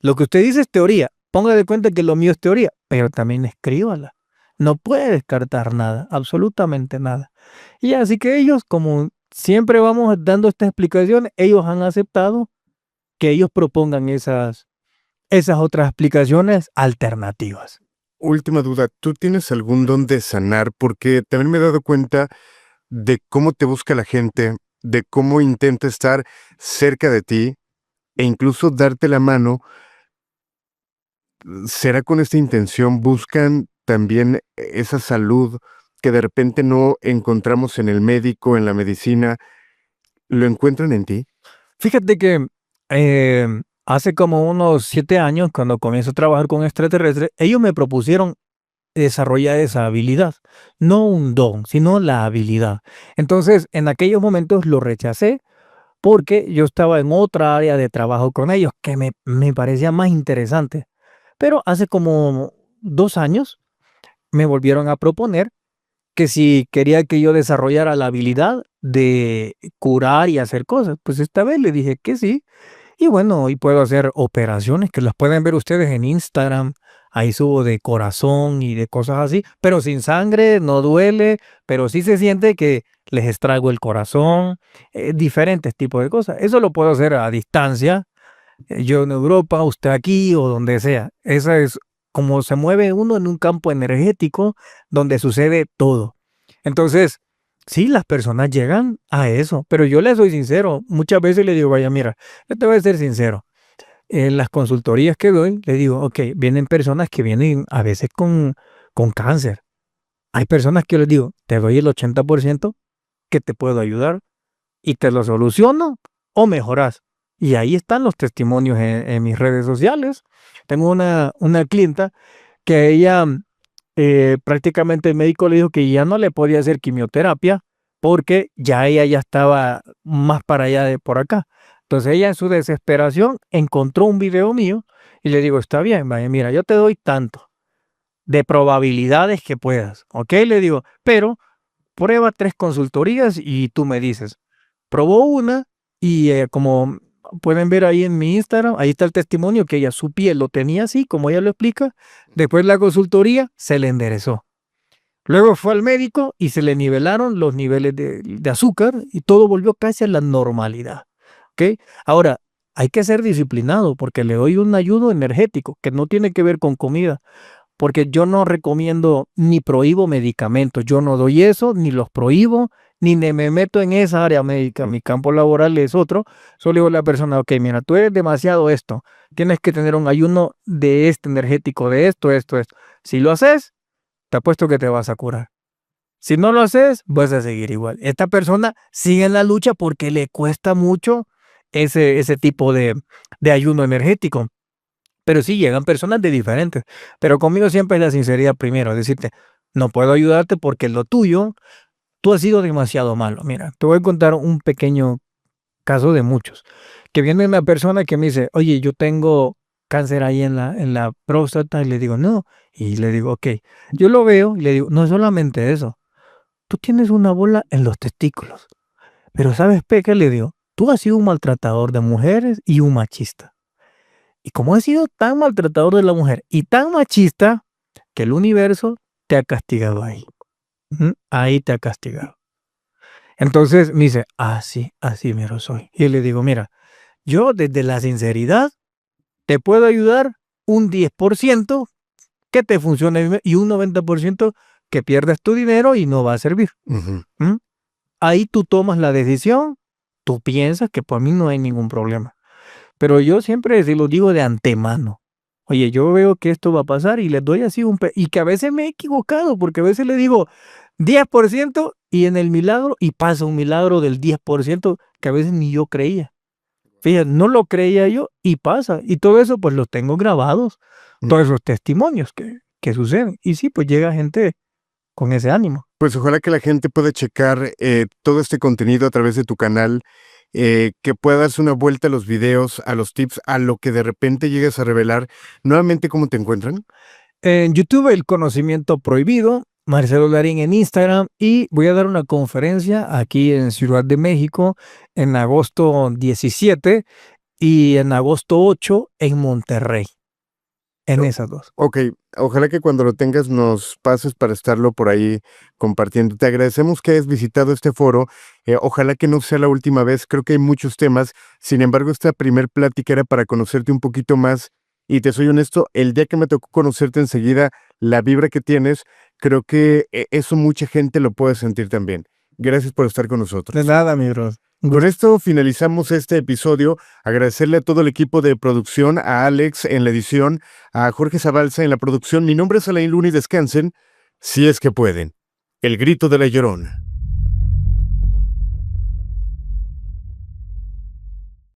Speaker 2: Lo que usted dice es teoría. Ponga de cuenta que lo mío es teoría, pero también escríbala. No puede descartar nada, absolutamente nada. Y así que ellos, como siempre vamos dando estas explicaciones, ellos han aceptado que ellos propongan esas otras explicaciones alternativas.
Speaker 1: Última duda, ¿tú tienes algún don de sanar? Porque también me he dado cuenta de cómo te busca la gente, de cómo intenta estar cerca de ti e incluso darte la mano. ¿Será con esta intención? ¿Buscan también esa salud que de repente no encontramos en el médico, en la medicina? ¿Lo encuentran en ti?
Speaker 2: Fíjate que hace como unos 7 años, cuando comienzo a trabajar con extraterrestres, ellos me propusieron desarrollar esa habilidad. No un don, sino la habilidad. Entonces, en aquellos momentos lo rechacé porque yo estaba en otra área de trabajo con ellos que me parecía más interesante. Pero hace como 2 años me volvieron a proponer que si quería que yo desarrollara la habilidad de curar y hacer cosas. Pues esta vez le dije que sí. Y bueno, hoy puedo hacer operaciones que las pueden ver ustedes en Instagram. Ahí subo de corazón y de cosas así, pero sin sangre, no duele, pero sí se siente que les extraigo el corazón, diferentes tipos de cosas. Eso lo puedo hacer a distancia, yo en Europa, usted aquí o donde sea. Esa es como se mueve uno en un campo energético donde sucede todo. Entonces, sí, las personas llegan a eso, pero yo les soy sincero. Muchas veces le digo, vaya, mira, yo te voy a ser sincero. En las consultorías que doy, le digo, ok, vienen personas que vienen a veces con cáncer. Hay personas que les digo, te doy el 80% que te puedo ayudar y te lo soluciono o mejoras. Y ahí están los testimonios en mis redes sociales. Tengo una clienta que ella prácticamente el médico le dijo que ya no le podía hacer quimioterapia porque ya ella ya estaba más para allá de por acá. Entonces ella en su desesperación encontró un video mío y le digo, está bien, vaya, mira, yo te doy tanto de probabilidades que puedas, ¿ok? Le digo, pero prueba 3 consultorías y tú me dices. Probó una y como pueden ver ahí en mi Instagram, ahí está el testimonio que ella, su piel lo tenía así, como ella lo explica. Después la consultoría se le enderezó. Luego fue al médico y se le nivelaron los niveles de azúcar y todo volvió casi a la normalidad. ¿Ok? Ahora, hay que ser disciplinado porque le doy un ayuno energético que no tiene que ver con comida. Porque yo no recomiendo ni prohíbo medicamentos, yo no doy eso, ni los prohíbo, ni me meto en esa área médica. Mi campo laboral es otro. Solo digo a la persona, ok, mira, tú eres demasiado esto, tienes que tener un ayuno de este energético, de esto, esto, esto. Si lo haces, te apuesto que te vas a curar. Si no lo haces, vas a seguir igual. Esta persona sigue en la lucha porque le cuesta mucho ese tipo de ayuno energético. Pero sí, llegan personas de diferentes. Pero conmigo siempre es la sinceridad primero, decirte, no puedo ayudarte porque lo tuyo, tú has sido demasiado malo. Mira, te voy a contar un pequeño caso de muchos. Que viene una persona que me dice, oye, yo tengo cáncer ahí en la próstata, y le digo, no. Y le digo, ok, yo lo veo y le digo, no es solamente eso, tú tienes una bola en los testículos. Pero ¿sabes qué le digo? Tú has sido un maltratador de mujeres y un machista. Y como has sido tan maltratador de la mujer y tan machista, que el universo te ha castigado ahí. Ahí te ha castigado. Entonces me dice, así mero soy. Y le digo, mira, yo desde la sinceridad te puedo ayudar un 10% que te funcione y un 90% que pierdas tu dinero y no va a servir. Ahí tú tomas la decisión, tú piensas que por mí no hay ningún problema. Pero yo siempre se lo digo de antemano. Oye, yo veo que esto va a pasar y les doy así y que a veces me he equivocado, porque a veces le digo 10% y en el milagro, y pasa un milagro del 10% que a veces ni yo creía. Fíjate, no lo creía yo y pasa. Y todo eso pues los tengo grabados, todos esos testimonios que suceden. Y sí, pues llega gente con ese ánimo.
Speaker 1: Pues ojalá que la gente pueda checar todo este contenido a través de tu canal, que pueda darse una vuelta a los videos, a los tips, a lo que de repente llegues a revelar. Nuevamente, ¿cómo te encuentran?
Speaker 2: En YouTube, El Conocimiento Prohibido, Marcelo Darín en Instagram, y voy a dar una conferencia aquí en Ciudad de México en agosto 17 y en agosto 8 en Monterrey. En esas dos.
Speaker 1: Ok, ojalá que cuando lo tengas nos pases para estarlo por ahí compartiendo. Te agradecemos que hayas visitado este foro. Ojalá que no sea la última vez. Creo que hay muchos temas. Sin embargo, esta primer plática era para conocerte un poquito más. Y te soy honesto, el día que me tocó conocerte enseguida, la vibra que tienes, creo que eso mucha gente lo puede sentir también. Gracias por estar con nosotros.
Speaker 2: De nada, mi bro.
Speaker 1: Con esto finalizamos este episodio. Agradecerle a todo el equipo de producción, a Alex en la edición, a Jorge Zabalza en la producción. Mi nombre es Alain Luna y descansen, si es que pueden. El grito de la Llorona.